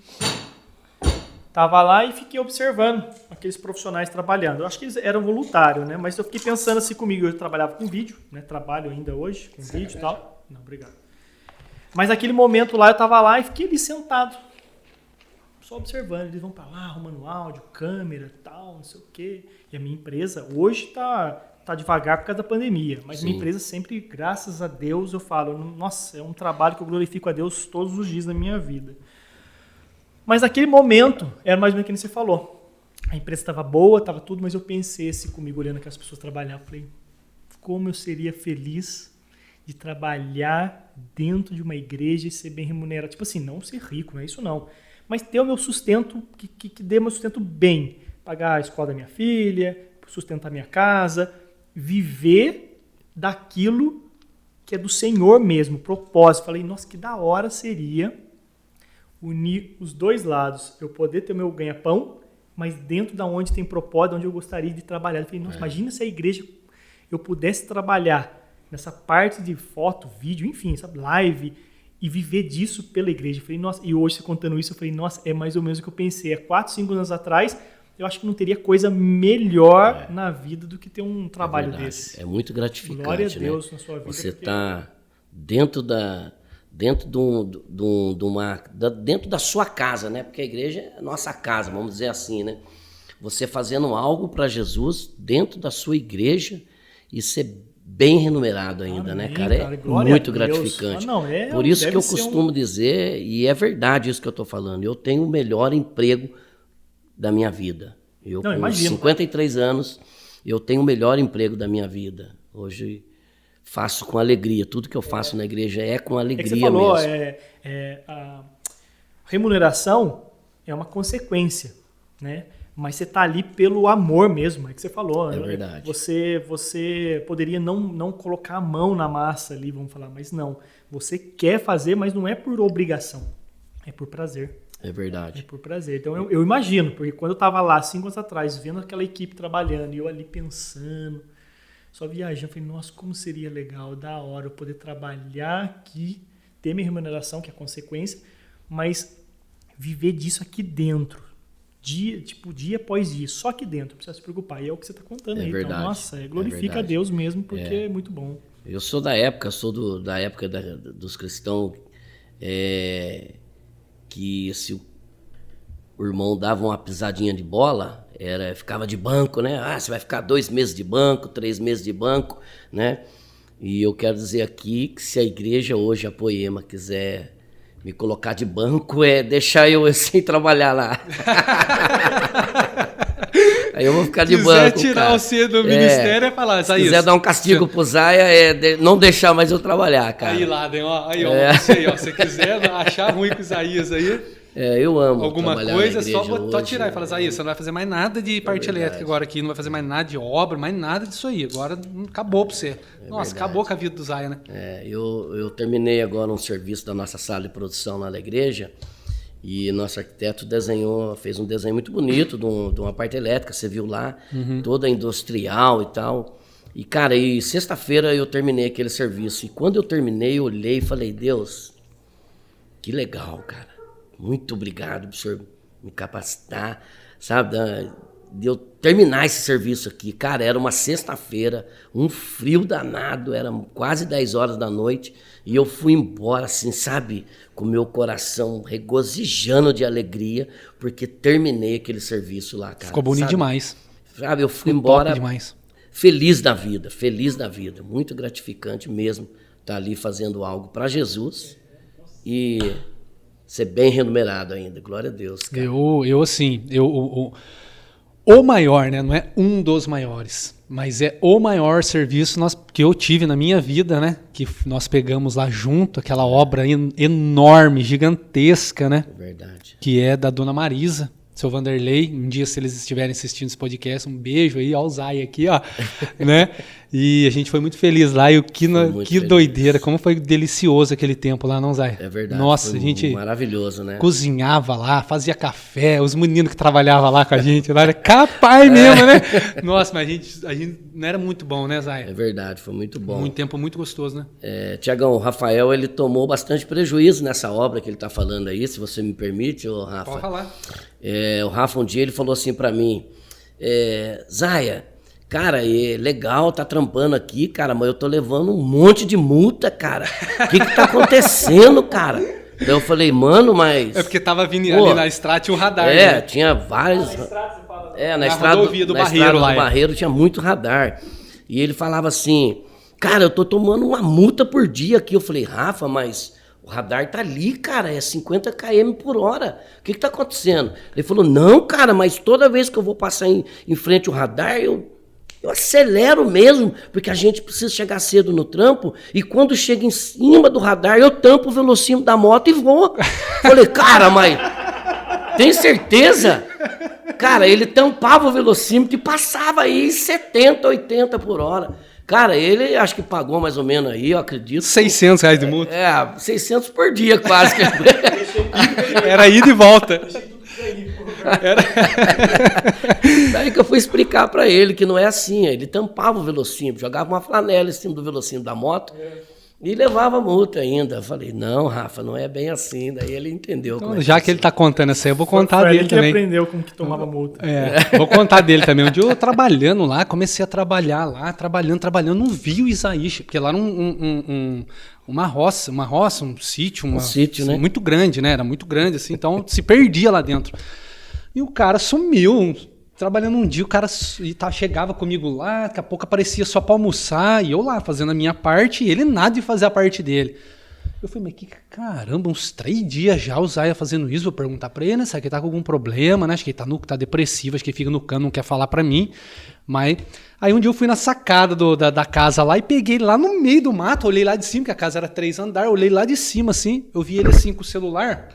estava lá e fiquei observando aqueles profissionais trabalhando. Eu acho que eles eram voluntários, né? Mas eu fiquei pensando assim comigo. Eu trabalhava com vídeo, né? Trabalho ainda hoje com vídeo e tal. Não, obrigado. Mas naquele momento lá, eu estava lá e fiquei ali sentado. Só observando. Eles vão para lá, arrumando áudio, câmera, tal, não sei o quê. E a minha empresa hoje tá devagar por causa da pandemia. Mas minha empresa sempre, graças a Deus, eu falo, nossa, é um trabalho que eu glorifico a Deus todos os dias da minha vida. Mas naquele momento, era mais ou menos o que você falou. A empresa estava boa, estava tudo, mas eu pensei assim comigo, olhando aquelas pessoas trabalhar. Falei, como eu seria feliz de trabalhar dentro de uma igreja e ser bem remunerado. Tipo assim, não ser rico, não é isso não. Mas ter o meu sustento, que dê meu sustento bem. Pagar a escola da minha filha, sustentar minha casa, viver daquilo que é do Senhor mesmo, propósito. Falei, nossa, que da hora seria unir os dois lados, eu poder ter o meu ganha-pão, mas dentro da onde tem propósito, onde eu gostaria de trabalhar. Eu falei, nossa, imagina se a igreja eu pudesse trabalhar nessa parte de foto, vídeo, enfim, sabe, live, e viver disso pela igreja. Eu falei, nossa, e hoje, você contando isso, eu falei, nossa, é mais ou menos o que eu pensei. Há 4, 5 anos atrás, eu acho que não teria coisa melhor na vida do que ter um trabalho desse. É muito gratificante. Glória a Deus, né? Na sua vida. Você está dentro da sua casa, né? Porque a igreja é a nossa casa, vamos dizer assim, né? Você fazendo algo para Jesus dentro da sua igreja e ser bem remunerado ainda, né, cara? É muito gratificante. Por isso que eu costumo dizer, e é verdade isso que eu estou falando, eu tenho o melhor emprego da minha vida. Eu, com 53 anos, eu tenho o melhor emprego da minha vida. Hoje faço com alegria. Tudo que eu faço na igreja é com alegria mesmo. Você falou, a remuneração é uma consequência, né? Mas você tá ali pelo amor mesmo, é que você falou. É verdade. Você poderia não colocar a mão na massa ali, vamos falar, mas não. Você quer fazer, mas não é por obrigação, é por prazer. É verdade. É por prazer. Então eu imagino, porque quando eu tava lá 5 anos atrás, vendo aquela equipe trabalhando, e eu ali pensando, só viajando, eu falei, nossa, como seria legal, da hora eu poder trabalhar aqui, ter minha remuneração, que é a consequência, mas viver disso aqui dentro. Dia após dia, só aqui dentro, não precisa se preocupar. E é o que você está contando aí. Verdade, então, nossa, glorifica a Deus mesmo, porque é muito bom. Eu sou da época, dos cristãos que se o irmão dava uma pisadinha de bola, ficava de banco, né? Ah, você vai ficar 2 meses de banco, 3 meses de banco, né? E eu quero dizer aqui que se a igreja hoje, a Poema, quiser me colocar de banco, deixar eu sem trabalhar lá. Aí eu vou ficar de banco. Se quiser tirar cara. você do ministério, é falar, se quiser dar um castigo pro Zaya, não deixar mais eu trabalhar, cara. Aí lá, isso aí, ó. Se quiser achar ruim com o Isaías aí, eu amo alguma coisa, só hoje, tirar e falar, Isaías, você não vai fazer mais nada de parte elétrica agora aqui, não vai fazer mais nada de obra, mais nada disso aí. Agora acabou pra você. Nossa, acabou com a vida do Zaya, né? Eu terminei agora um serviço da nossa sala de produção lá na igreja. E nosso arquiteto fez um desenho muito bonito de uma parte elétrica, você viu lá, toda industrial e tal. E, cara, sexta-feira eu terminei aquele serviço. E quando eu terminei, eu olhei e falei, Deus, que legal, cara. Muito obrigado por o senhor me capacitar, sabe? De eu terminar esse serviço aqui. Cara, era uma sexta-feira, um frio danado, era quase 10 horas da noite. E eu fui embora, assim, sabe? Com o meu coração regozijando de alegria, porque terminei aquele serviço lá, cara. Ficou bonito demais. Sabe, eu fui embora demais. Feliz da vida. Muito gratificante mesmo estar ali fazendo algo para Jesus e ser bem remunerado ainda. Glória a Deus, cara. O maior, né? Não é um dos maiores, mas é o maior serviço que eu tive na minha vida, né? Que nós pegamos lá junto, aquela obra enorme, gigantesca, né? É verdade. Que é da Dona Marisa, seu Vanderlei. Um dia, se eles estiverem assistindo esse podcast, um beijo aí, ó, o Zay aqui, ó, né? E a gente foi muito feliz lá. E que doideira, como foi delicioso aquele tempo lá, não, Zay? É verdade. Nossa, a gente maravilhoso, né? Cozinhava lá, fazia café, os meninos que trabalhavam lá com a gente, lá era capaz mesmo, né? Nossa, mas a gente não era muito bom, né, Zay? É verdade, foi muito bom. Muito tempo, muito gostoso, né? Tiagão, o Rafael, ele tomou bastante prejuízo nessa obra que ele tá falando aí, se você me permite, ô Rafa. Pode falar. O Rafa, um dia, ele falou assim pra mim, Zaya, cara, legal, tá trampando aqui, cara, mas eu tô levando um monte de multa, cara. O que tá acontecendo, cara? Daí eu falei, mano, mas... É porque tava vindo ali na estrada, tinha um radar. né? Tinha vários... Na estrada, você fala... na estrada rodovia do Barreiro lá. Barreiro tinha muito radar. E ele falava assim, cara, eu tô tomando uma multa por dia aqui. Eu falei, Rafa, mas... o radar tá ali, cara, é 50 km por hora. O que tá acontecendo? Ele falou, não, cara, mas toda vez que eu vou passar em frente ao radar, eu acelero mesmo, porque a gente precisa chegar cedo no trampo, e quando chega em cima do radar, eu tampo o velocímetro da moto e vou. Falei, cara, mas tem certeza? Cara, ele tampava o velocímetro e passava aí 70, 80 por hora. Cara, ele acho que pagou mais ou menos aí, eu acredito. R$600 de multa. 600 por dia quase. Era ida e volta. Daí que eu fui explicar pra ele que não é assim. Ele tampava o velocímetro, jogava uma flanela em cima do velocímetro da moto e levava multa ainda. Eu falei, não, Rafa, não é bem assim. Daí ele entendeu. Então, já que ele tá contando essa aí, eu vou contar dele também. Ele aprendeu como que tomava multa. Vou contar dele também. Um dia eu trabalhando lá, comecei a trabalhar lá, trabalhando, não vi o Isaías, porque lá era uma roça, um sítio, né? Muito grande, né? Era muito grande, assim, então se perdia lá dentro. E o cara sumiu, trabalhando um dia, o cara chegava comigo lá, daqui a pouco aparecia só para almoçar, e eu lá fazendo a minha parte, e ele nada de fazer a parte dele. Eu falei, mas que caramba, uns 3 dias já o Zaya fazendo isso, vou perguntar pra ele, né? Será que ele tá com algum problema, né? Acho que ele tá depressivo, acho que ele fica no cano, não quer falar pra mim. Mas aí um dia eu fui na sacada da casa lá e peguei lá no meio do mato, olhei lá de cima, que a casa era 3 andares, olhei lá de cima, assim, eu vi ele assim com o celular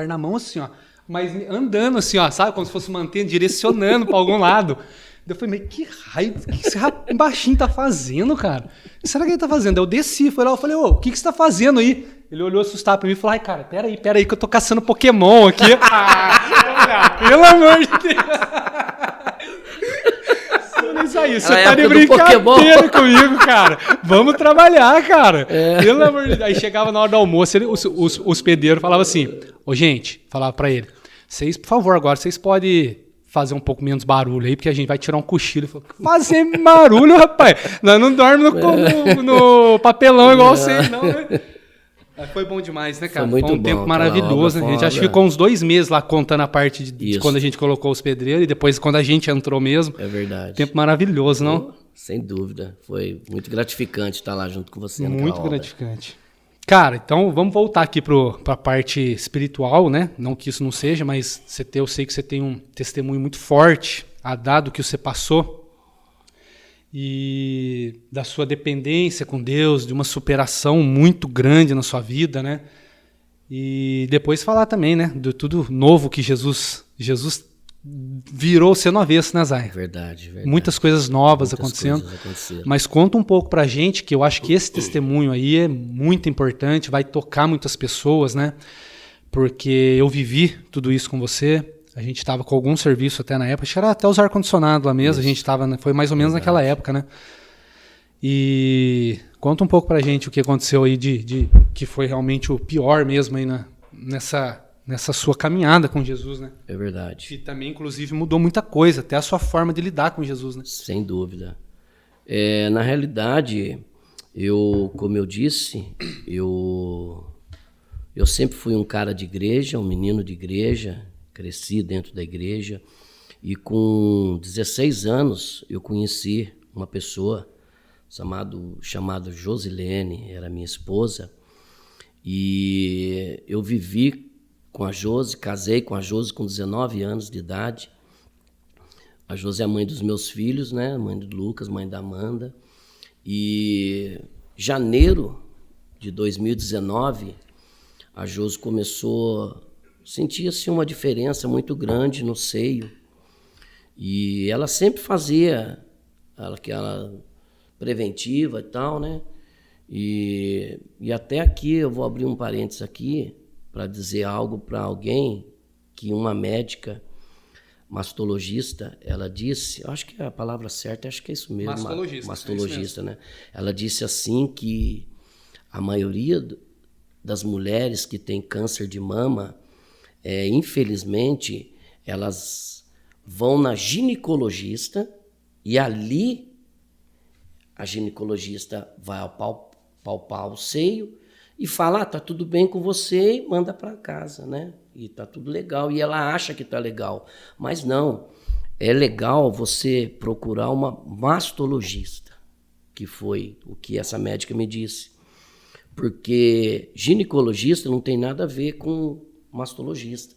na mão, assim, ó, mas andando assim, ó, sabe? Como se fosse mantendo, direcionando para algum lado. Eu falei, mas que raio, o que esse baixinho tá fazendo, cara? Será que ele tá fazendo? Eu desci, fui lá, eu falei, ô, o que você tá fazendo aí? Ele olhou assustado pra mim e falou, ai, cara, peraí, que eu tô caçando Pokémon aqui. Pelo amor de Deus. Isso aí, você tá de brincadeira comigo, cara. Vamos trabalhar, cara. Pelo amor de Deus. Aí chegava na hora do almoço, os hospedeiros falavam assim, ô, gente, falava pra ele, vocês, por favor, agora, vocês podem fazer um pouco menos barulho aí, porque a gente vai tirar um cochilo. Fazer barulho, rapaz. Nós não dormimos no papelão igual vocês, não, né? Foi bom demais, né, cara? Foi um tempo maravilhoso. Né? A gente acho que ficou uns 2 meses lá contando a parte de quando a gente colocou os pedreiros e depois quando a gente entrou mesmo. É verdade. Tempo maravilhoso, não? Sem dúvida. Foi muito gratificante estar lá junto com você. Muito gratificante. Cara, então vamos voltar aqui para a parte espiritual, né? Não que isso não seja, mas eu sei que você tem um testemunho muito forte a dar do que você passou e da sua dependência com Deus, de uma superação muito grande na sua vida, né? E depois falar também, né? De tudo novo que Jesus virou sendo avesso, né, Zay? Verdade. Muitas coisas novas acontecendo. Mas conta um pouco pra gente, que eu acho que esse testemunho aí é muito importante, vai tocar muitas pessoas, né? Porque eu vivi tudo isso com você. A gente estava com algum serviço até na época, acho que era até os ar-condicionado lá mesmo, a gente estava, foi mais ou menos naquela época, né? E conta um pouco pra gente o que aconteceu aí que foi realmente o pior mesmo aí nessa sua caminhada com Jesus, né? É verdade. E também, inclusive, mudou muita coisa, até a sua forma de lidar com Jesus, né? Sem dúvida. Na realidade, como eu disse, eu sempre fui um cara de igreja, um menino de igreja, cresci dentro da igreja, e com 16 anos eu conheci uma pessoa chamada Josilene, era minha esposa, e eu vivi com a Josi, casei com a Josi com 19 anos de idade. A Josi é a mãe dos meus filhos, né? Mãe do Lucas, mãe da Amanda. E janeiro de 2019, a Josi começou, sentia-se uma diferença muito grande no seio. E ela sempre fazia aquela preventiva e tal, né? E até aqui, eu vou abrir um parênteses aqui, para dizer algo para alguém que uma médica mastologista, ela disse, acho que é a palavra certa, acho que é isso mesmo. Mastologista, né? Ela disse assim que a maioria das mulheres que têm câncer de mama, infelizmente, elas vão na ginecologista e ali a ginecologista vai palpar o seio e fala, tá tudo bem com você e manda para casa, né? E tá tudo legal. E ela acha que tá legal. Mas não. É legal você procurar uma mastologista, que foi o que essa médica me disse. Porque ginecologista não tem nada a ver com mastologista.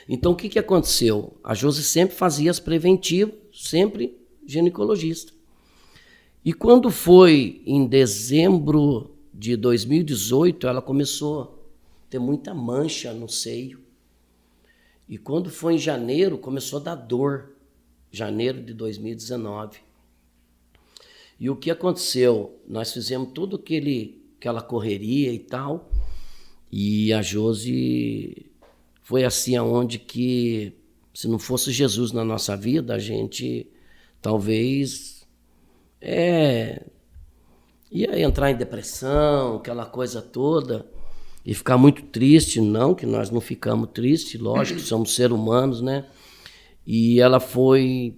Então, o que aconteceu? A Josi sempre fazia as preventivas, sempre ginecologista. E quando foi em dezembro de 2018, ela começou a ter muita mancha no seio. E quando foi em janeiro, começou a dar dor. Janeiro de 2019. E o que aconteceu? Nós fizemos tudo aquela correria e tal. E a Josi foi assim aonde que, se não fosse Jesus na nossa vida, a gente talvez ia entrar em depressão, aquela coisa toda, e ficar muito triste. Não, que nós não ficamos tristes, lógico, somos seres humanos, né? E ela foi,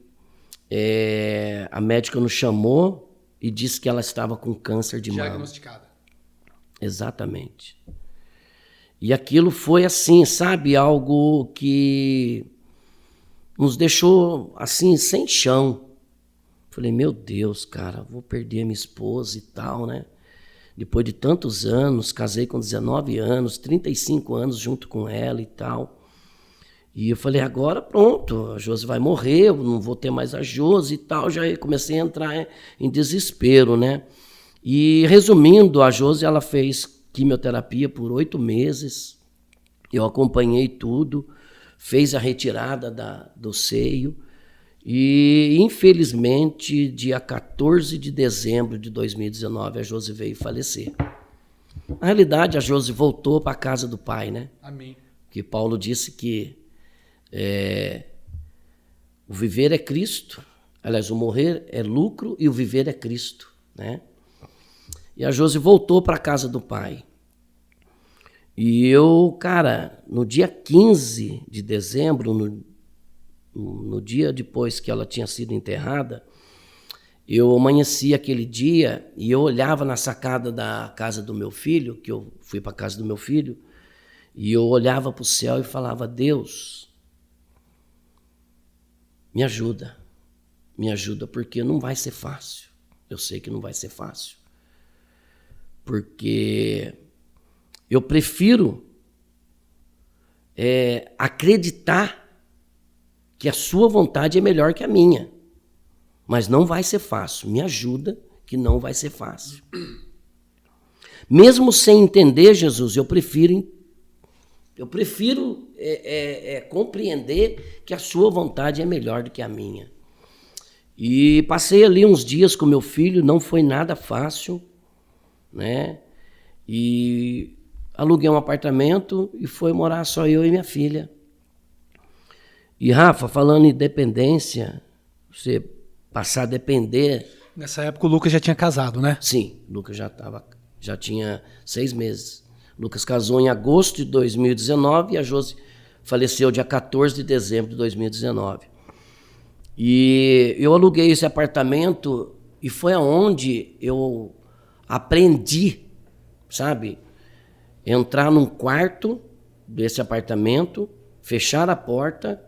a médica nos chamou e disse que ela estava com câncer de mama. Diagnosticada. Exatamente. E aquilo foi assim, sabe, algo que nos deixou assim, sem chão. Falei, meu Deus, cara, vou perder minha esposa e tal, né? Depois de tantos anos, casei com 19 anos, 35 anos junto com ela e tal. E eu falei, agora pronto, a Josi vai morrer, eu não vou ter mais a Josi e tal. Já comecei a entrar em desespero, né? E resumindo, a Josi, ela fez quimioterapia por 8 meses. Eu acompanhei tudo. fez a retirada do seio e, infelizmente, dia 14 de dezembro de 2019, a Josi veio falecer. Na realidade, a Josi voltou para a casa do Pai, né? Amém. Que Paulo disse que o viver é Cristo, aliás, o morrer é lucro e o viver é Cristo, né? E a Josi voltou para a casa do Pai. E eu, cara, no dia 15 de dezembro, no dia depois que ela tinha sido enterrada, eu amanheci aquele dia e eu olhava na sacada da casa do meu filho, que eu fui para a casa do meu filho, e eu olhava para o céu e falava: Deus, me ajuda, porque não vai ser fácil. Eu sei que não vai ser fácil. Porque eu prefiro acreditar que a sua vontade é melhor que a minha. Mas não vai ser fácil. Me ajuda, que não vai ser fácil. Mesmo sem entender, Jesus, eu prefiro compreender que a sua vontade é melhor do que a minha. E passei ali uns dias com meu filho, não foi nada fácil, né? E aluguei um apartamento e foi morar só eu e minha filha. E, Rafa, falando em dependência, você passar a depender... Nessa época o Lucas já tinha casado, né? Sim, o Lucas já tinha 6 meses. O Lucas casou em agosto de 2019 e a Josi faleceu dia 14 de dezembro de 2019. E eu aluguei esse apartamento e foi aonde eu aprendi, sabe? Entrar num quarto desse apartamento, fechar a porta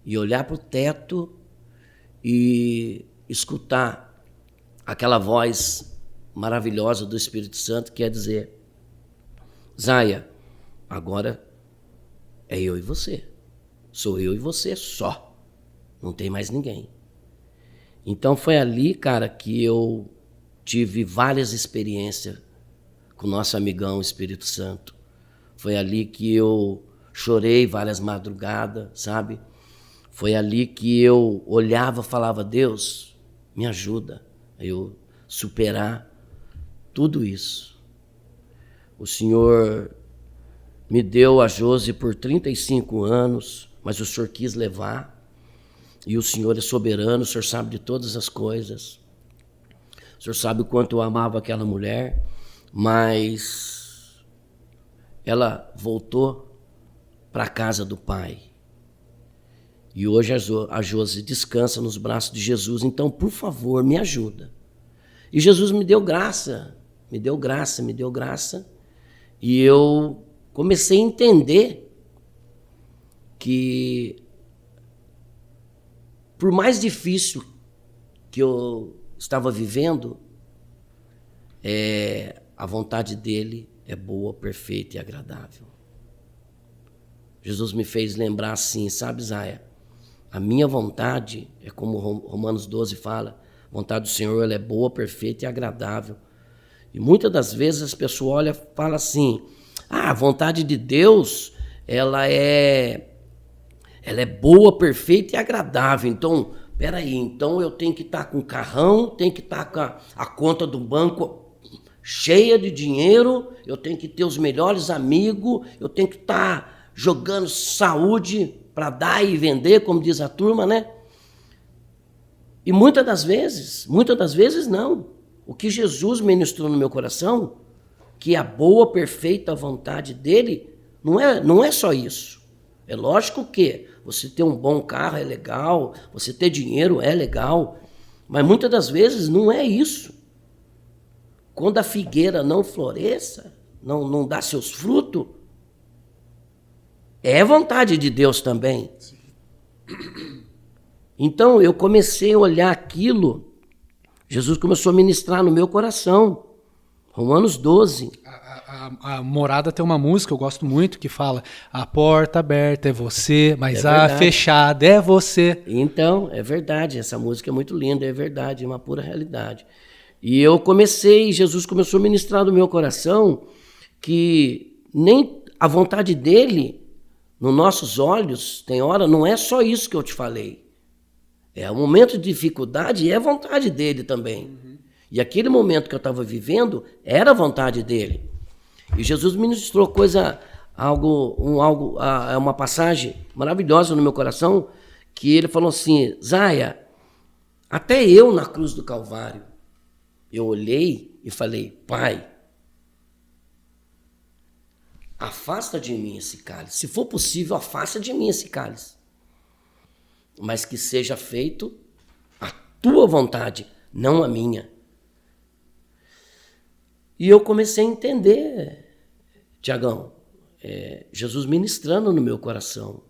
e olhar para o teto e escutar aquela voz maravilhosa do Espírito Santo que quer dizer: Zaya, agora é eu e você. Sou eu e você só. Não tem mais ninguém. Então foi ali, cara, que eu tive várias experiências com o nosso amigão Espírito Santo. Foi ali que eu chorei várias madrugadas, sabe? Foi ali que eu olhava e falava: Deus, me ajuda a eu superar tudo isso. O Senhor me deu a Josi por 35 anos, mas o Senhor quis levar. E o Senhor é soberano, o Senhor sabe de todas as coisas. O Senhor sabe o quanto eu amava aquela mulher, mas ela voltou para a casa do Pai. E hoje a Josi descansa nos braços de Jesus. Então, por favor, me ajuda. E Jesus me deu graça. E eu comecei a entender que, por mais difícil que eu estava vivendo, a vontade dele é boa, perfeita e agradável. Jesus me fez lembrar assim, sabe, Zaya? A minha vontade é como Romanos 12 fala: a vontade do Senhor ela é boa, perfeita e agradável. E muitas das vezes as pessoas olham e falam assim: a vontade de Deus ela é boa, perfeita e agradável. Então, peraí, então eu tenho que estar com o carrão, tenho que estar com a conta do banco cheia de dinheiro, eu tenho que ter os melhores amigos, eu tenho que estar jogando saúde para dar e vender, como diz a turma, né? E muitas das vezes não. O que Jesus ministrou no meu coração, que a boa, perfeita vontade dele, não é só isso. É lógico que você ter um bom carro é legal, você ter dinheiro é legal, mas muitas das vezes não é isso. Quando a figueira não floresça, não dá seus frutos, é vontade de Deus também. Então eu comecei a olhar aquilo, Jesus começou a ministrar no meu coração. Romanos 12. A Morada tem uma música, eu gosto muito, que fala: a porta aberta é você, mas a fechada é você. Então, é verdade, essa música é muito linda, é verdade, é uma pura realidade. E Jesus começou a ministrar no meu coração que nem a vontade dele nos nossos olhos, tem hora, não é só isso que eu te falei. É um momento de dificuldade e é vontade dele também. E aquele momento que eu estava vivendo era a vontade dele. E Jesus ministrou uma passagem maravilhosa no meu coração, que ele falou assim: Zaya, até eu na cruz do Calvário, eu olhei e falei: Pai, afasta de mim esse cálice. Se for possível, afasta de mim esse cálice. Mas que seja feito a tua vontade, não a minha. E eu comecei a entender, Tiagão, Jesus ministrando no meu coração,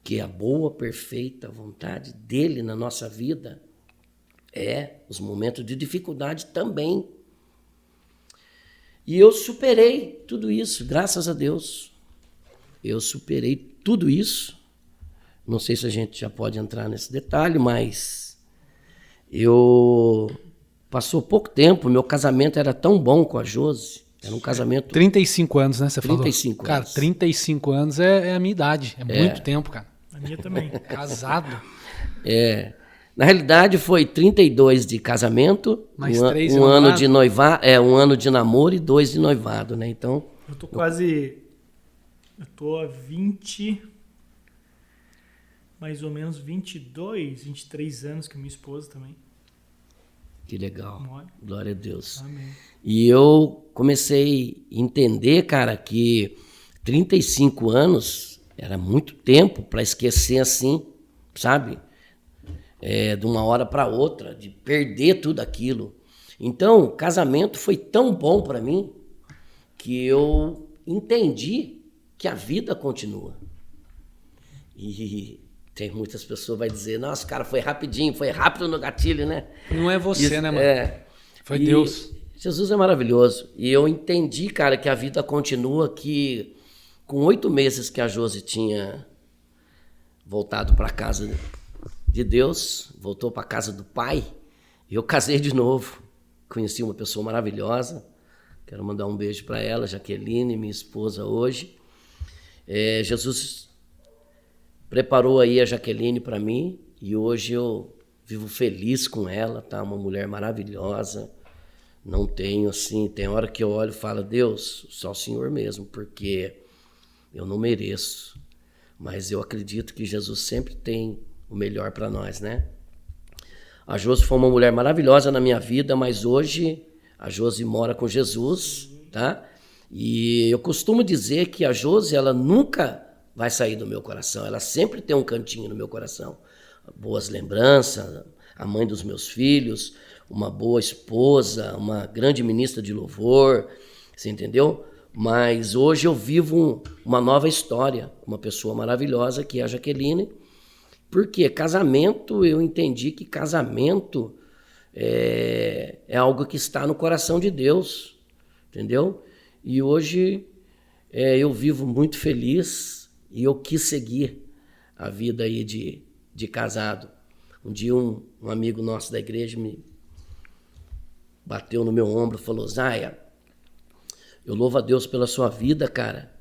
que a boa, perfeita vontade dele na nossa vida é os momentos de dificuldade também. E eu superei tudo isso, graças a Deus. Eu superei tudo isso. Não sei se a gente já pode entrar nesse detalhe, mas passou pouco tempo, meu casamento era tão bom com a Josi. Era um casamento... 35 anos, né? Você 35 falou. anos. Cara, 35 anos é a minha idade. É muito tempo, cara. A minha também. Casado. Na realidade, foi 32 de casamento, mais 3 um ano de noivado, um ano de namoro e 2 de noivado, né? Então... Eu tô a 20... mais ou menos 22, 23 anos com minha esposa também. Que legal. Glória a Deus. Amém. E eu comecei a entender, cara, que 35 anos era muito tempo para esquecer assim, sabe? De uma hora para outra, de perder tudo aquilo. Então, o casamento foi tão bom para mim que eu entendi que a vida continua. E tem muitas pessoas que vão dizer: nossa, cara, foi rapidinho, foi rápido no gatilho, né? Não é você, isso, né, mano? Foi Deus. Jesus é maravilhoso. E eu entendi, cara, que a vida continua, que com 8 meses que a Josi tinha voltado para casa de Deus, voltou para casa do Pai, eu casei de novo. Conheci uma pessoa maravilhosa. Quero mandar um beijo para ela, Jaqueline, minha esposa hoje. Jesus preparou aí a Jaqueline para mim e hoje eu vivo feliz com ela, tá? Uma mulher maravilhosa. Não tenho assim, tem hora que eu olho e falo: Deus, só o Senhor mesmo, porque eu não mereço. Mas eu acredito que Jesus sempre tem o melhor para nós, né? A Josi foi uma mulher maravilhosa na minha vida, mas hoje a Josi mora com Jesus, tá? E eu costumo dizer que a Josi, ela nunca vai sair do meu coração, ela sempre tem um cantinho no meu coração. Boas lembranças, a mãe dos meus filhos, uma boa esposa, uma grande ministra de louvor, você entendeu? Mas hoje eu vivo uma nova história, uma pessoa maravilhosa que é a Jaqueline, porque casamento, eu entendi que casamento é algo que está no coração de Deus, entendeu? E hoje eu vivo muito feliz e eu quis seguir a vida aí de casado. Um dia um amigo nosso da igreja me bateu no meu ombro e falou: Zaya, eu louvo a Deus pela sua vida, cara,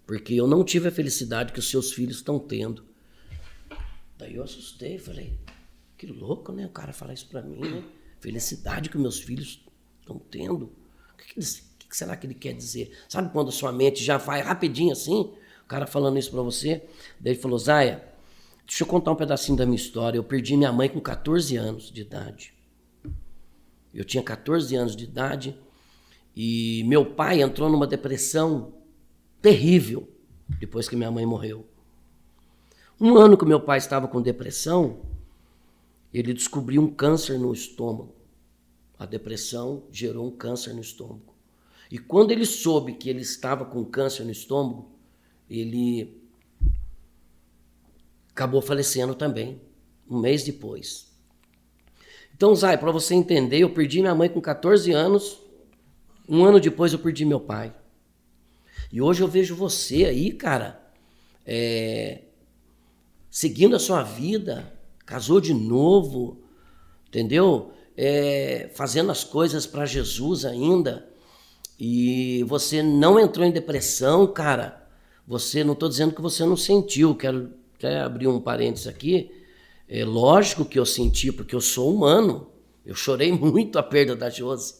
porque eu não tive a felicidade que os seus filhos estão tendo. Daí eu assustei, falei: que louco, né? O cara falar isso pra mim, né? Felicidade que meus filhos estão tendo. O que será que ele quer dizer? Sabe quando sua mente já vai rapidinho assim? O cara falando isso pra você. Daí ele falou: Zaya, deixa eu contar um pedacinho da minha história. Eu perdi minha mãe com 14 anos de idade. Eu tinha 14 anos de idade e meu pai entrou numa depressão terrível depois que minha mãe morreu. Um ano que meu pai estava com depressão, ele descobriu um câncer no estômago. A depressão gerou um câncer no estômago. E quando ele soube que ele estava com câncer no estômago, ele acabou falecendo também, um mês depois. Então, Zay, para você entender, eu perdi minha mãe com 14 anos, um ano depois eu perdi meu pai. E hoje eu vejo você aí, cara, seguindo a sua vida, casou de novo, entendeu? Fazendo as coisas para Jesus ainda. E você não entrou em depressão, cara. Você, não estou dizendo que você não sentiu, quero até abrir um parênteses aqui. É lógico que eu senti, porque eu sou humano. Eu chorei muito a perda da Josi.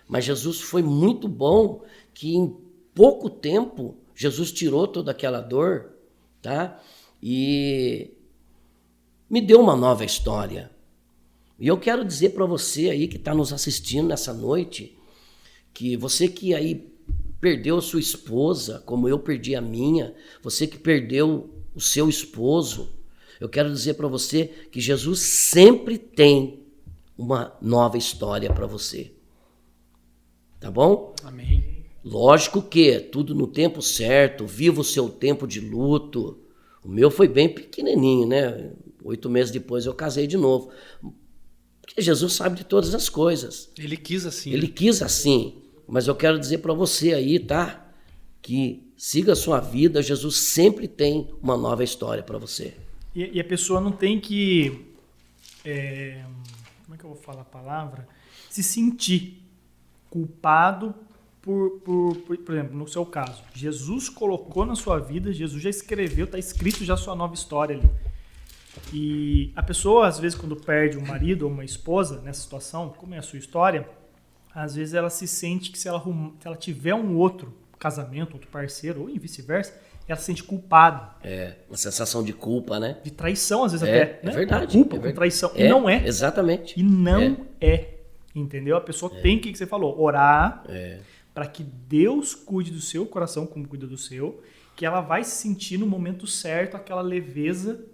Mas Jesus foi muito bom, que em pouco tempo, Jesus tirou toda aquela dor, tá? E me deu uma nova história. E eu quero dizer para você aí que está nos assistindo nessa noite, que você que aí perdeu sua esposa, como eu perdi a minha, você que perdeu o seu esposo, eu quero dizer para você que Jesus sempre tem uma nova história para você. Tá bom? Amém. Lógico que tudo no tempo certo, viva o seu tempo de luto. O meu foi bem pequenininho, né? 8 meses depois eu casei de novo. Porque Jesus sabe de todas as coisas. Ele quis assim. Ele quis assim. Mas eu quero dizer para você aí, tá? Que siga a sua vida, Jesus sempre tem uma nova história para você. E a pessoa não tem que, como é que eu vou falar a palavra? Se sentir culpado por exemplo, no seu caso. Jesus colocou na sua vida, Jesus já escreveu, está escrito já a sua nova história ali. E a pessoa, às vezes, quando perde um marido ou uma esposa nessa situação, como é a sua história, às vezes ela se sente que se ela tiver um outro casamento, outro parceiro, ou vice-versa, ela se sente culpada. É, uma sensação de culpa, né? De traição, às vezes até. É né? verdade. Culpa é com verdade. traição. E não é. Exatamente. E não é. Entendeu? A pessoa tem que você falou, orar para que Deus cuide do seu coração como cuida do seu, que ela vai sentir no momento certo aquela leveza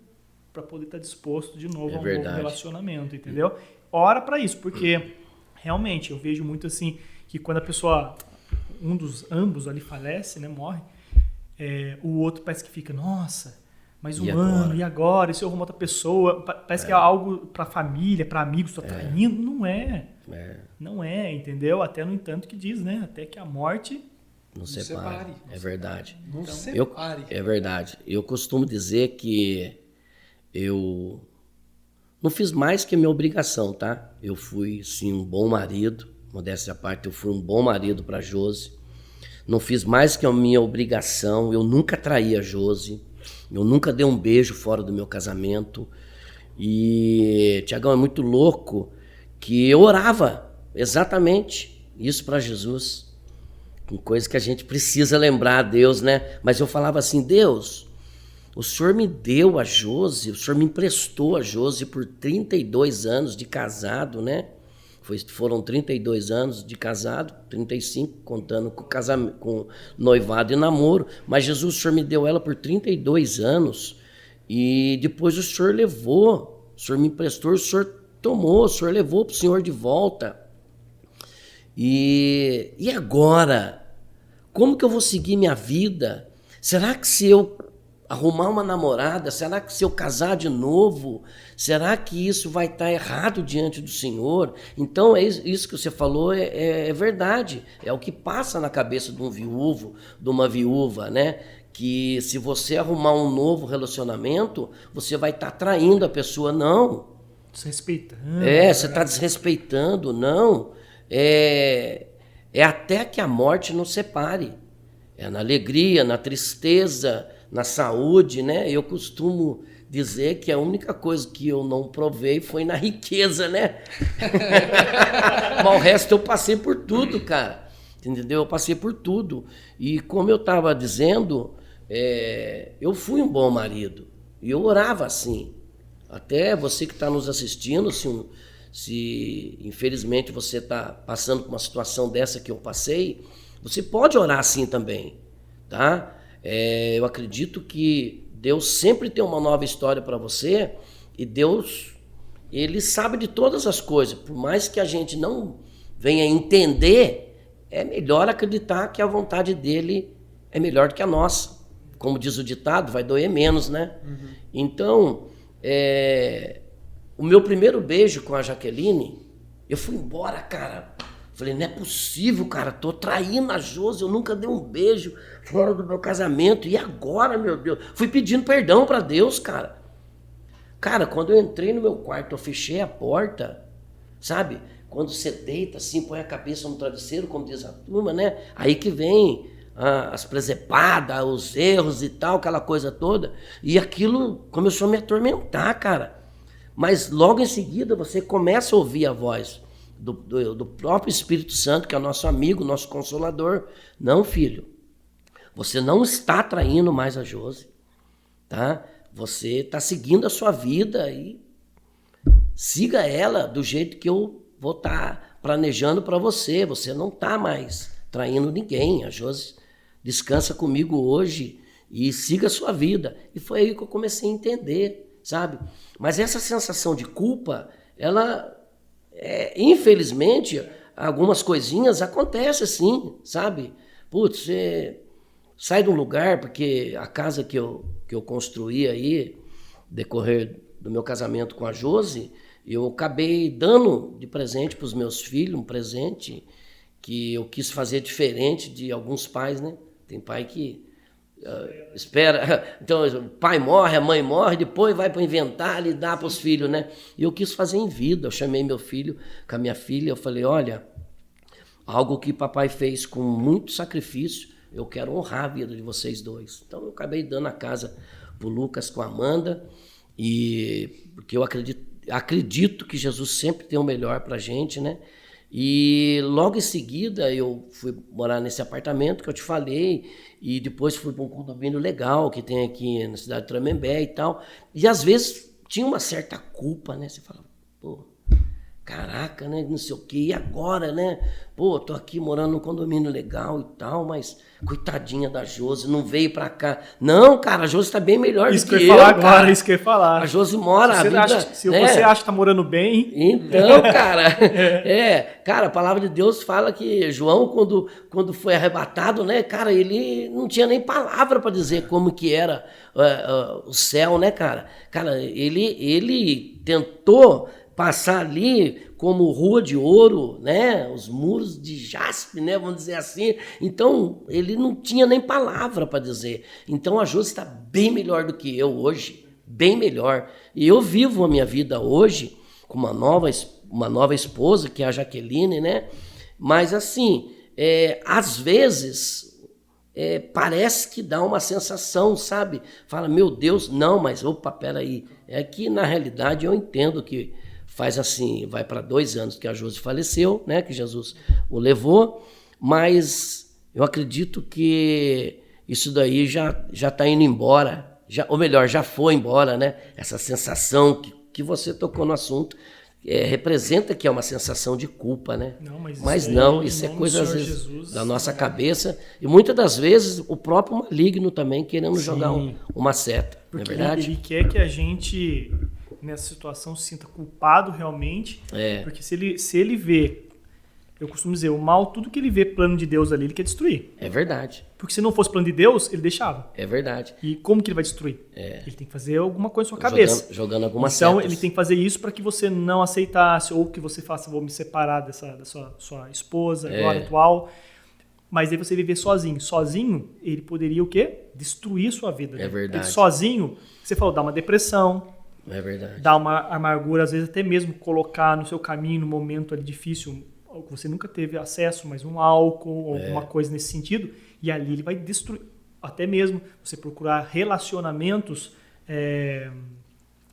para poder estar disposto de novo a um novo relacionamento, entendeu? Ora para isso, porque realmente eu vejo muito assim que quando a pessoa, ambos ali falece, né, morre, o outro parece que fica, nossa, mais um ano, e agora? E se eu arrumar outra pessoa? Parece que é algo para família, para amigos, tô traindo. Não é. Não é, entendeu? Até no entanto que diz, né? Até que a morte não separe. É verdade. Não separe. É verdade. Eu costumo dizer que eu não fiz mais que a minha obrigação, tá? Eu fui, sim, um bom marido. Modéstia à parte, eu fui um bom marido para Josi. Não fiz mais que a minha obrigação. Eu nunca traí a Josi. Eu nunca dei um beijo fora do meu casamento. E, Tiagão, é muito louco que eu orava exatamente isso para Jesus. Com coisa que a gente precisa lembrar a Deus, né? Mas eu falava assim, Deus, o Senhor me deu a Josi, o Senhor me emprestou a Josi por 32 anos de casado, né? Foram 32 anos de casado, 35 contando com casamento, com noivado e namoro. Mas Jesus, o Senhor me deu ela por 32 anos e depois o Senhor levou, o Senhor me emprestou, o Senhor tomou, o Senhor levou para o Senhor de volta. E agora? Como que eu vou seguir minha vida? Será que se eu arrumar uma namorada, será que se eu casar de novo, será que isso vai estar errado diante do Senhor? Então, isso que você falou é verdade. É o que passa na cabeça de um viúvo, de uma viúva, né? Que se você arrumar um novo relacionamento, você vai estar traindo a pessoa. Não. Desrespeitando. Você está desrespeitando. Não. É até que a morte nos separe. É na alegria, na tristeza, na saúde, né? Eu costumo dizer que a única coisa que eu não provei foi na riqueza, né? Mas o resto eu passei por tudo, cara. Entendeu? Eu passei por tudo. E como eu estava dizendo, eu fui um bom marido. E eu orava assim. Até você que está nos assistindo, se infelizmente você está passando por uma situação dessa que eu passei, você pode orar assim também, tá? Eu acredito que Deus sempre tem uma nova história para você e Deus, Ele sabe de todas as coisas. Por mais que a gente não venha entender, é melhor acreditar que a vontade dEle é melhor do que a nossa. Como diz o ditado, vai doer menos, né? Uhum. Então, o meu primeiro beijo com a Jaqueline, eu fui embora, cara. Falei, não é possível, cara, tô traindo a Josi, eu nunca dei um beijo fora do meu casamento, e agora, meu Deus? Fui pedindo perdão pra Deus, cara. Cara, quando eu entrei no meu quarto, eu fechei a porta, sabe? Quando você deita assim, põe a cabeça no travesseiro, como diz a turma, né? Aí que vem as presepadas, os erros e tal, aquela coisa toda. E aquilo começou a me atormentar, cara. Mas logo em seguida você começa a ouvir a voz do próprio Espírito Santo, que é o nosso amigo, nosso consolador. Não, filho, você não está traindo mais a Josi, tá? Você está seguindo a sua vida e siga ela do jeito que eu vou estar planejando para você. Você não está mais traindo ninguém. A Josi descansa comigo hoje e siga a sua vida. E foi aí que eu comecei a entender, sabe? Mas essa sensação de culpa, ela, infelizmente, algumas coisinhas acontecem assim, sabe? Putz, você sai de um lugar, porque a casa que eu construí aí, decorrer do meu casamento com a Josi, eu acabei dando de presente para os meus filhos, um presente que eu quis fazer diferente de alguns pais, né? Tem pai que espera, então o pai morre, a mãe morre, depois vai para inventar e dar para os filhos, né? E eu quis fazer em vida. Eu chamei meu filho com a minha filha, eu falei, olha, algo que papai fez com muito sacrifício, eu quero honrar a vida de vocês dois. Então eu acabei dando a casa para o Lucas com a Amanda, e porque eu acredito que Jesus sempre tem o melhor para a gente, né? E logo em seguida eu fui morar nesse apartamento que eu te falei, e depois fui para um condomínio legal que tem aqui na cidade de Tremembé e tal. E às vezes tinha uma certa culpa, né? Você fala, pô, caraca, né? Não sei o quê, e agora, né? Pô, tô aqui morando num condomínio legal e tal, mas coitadinha da Josi, não veio pra cá. Não, cara, a Josi tá bem melhor do que eu, falar cara. agora, isso que eu ia falar. A Josi mora, se você acha que tá morando bem... Então, cara, cara, a palavra de Deus fala que João, quando foi arrebatado, né, cara, ele não tinha nem palavra para dizer como que era o céu, né, cara? Cara, ele tentou passar ali como rua de ouro, né? Os muros de jaspe, né? Vamos dizer assim. Então, ele não tinha nem palavra para dizer. Então, a Josi está bem melhor do que eu hoje, bem melhor. E eu vivo a minha vida hoje com uma nova esposa, que é a Jaqueline, né? Mas, assim, às vezes... parece que dá uma sensação, sabe? Fala, meu Deus, não, mas opa, peraí. É que, na realidade, eu entendo que faz assim, vai para 2 anos que a Josi faleceu, né? Que Jesus o levou, mas eu acredito que isso daí já está indo embora, ou melhor, já foi embora, né? Essa sensação que você tocou no assunto, representa que é uma sensação de culpa, né? Não, mas não, isso é coisa às vezes Jesus, da nossa cabeça, e muitas das vezes o próprio maligno também querendo jogar uma seta, não é verdade? Ele quer que a gente, nessa situação, se sinta culpado realmente, porque se ele vê, eu costumo dizer, o mal, tudo que ele vê plano de Deus ali, ele quer destruir. É verdade. Porque se não fosse plano de Deus, ele deixava. É verdade. E como que ele vai destruir? Ele tem que fazer alguma coisa na sua cabeça. Jogando algumas Então, setas. ele tem que fazer isso para que você não aceitasse, ou que você faça, vou me separar da sua esposa, agora atual. Mas aí você viver sozinho. Sozinho, ele poderia o quê? Destruir sua vida. É verdade. Porque sozinho, você falou, dá uma depressão. É verdade. Dá uma amargura, às vezes até mesmo colocar no seu caminho, no momento ali difícil, que você nunca teve acesso, mas um álcool, ou alguma coisa nesse sentido, e ali ele vai destruir. Até mesmo você procurar relacionamentos,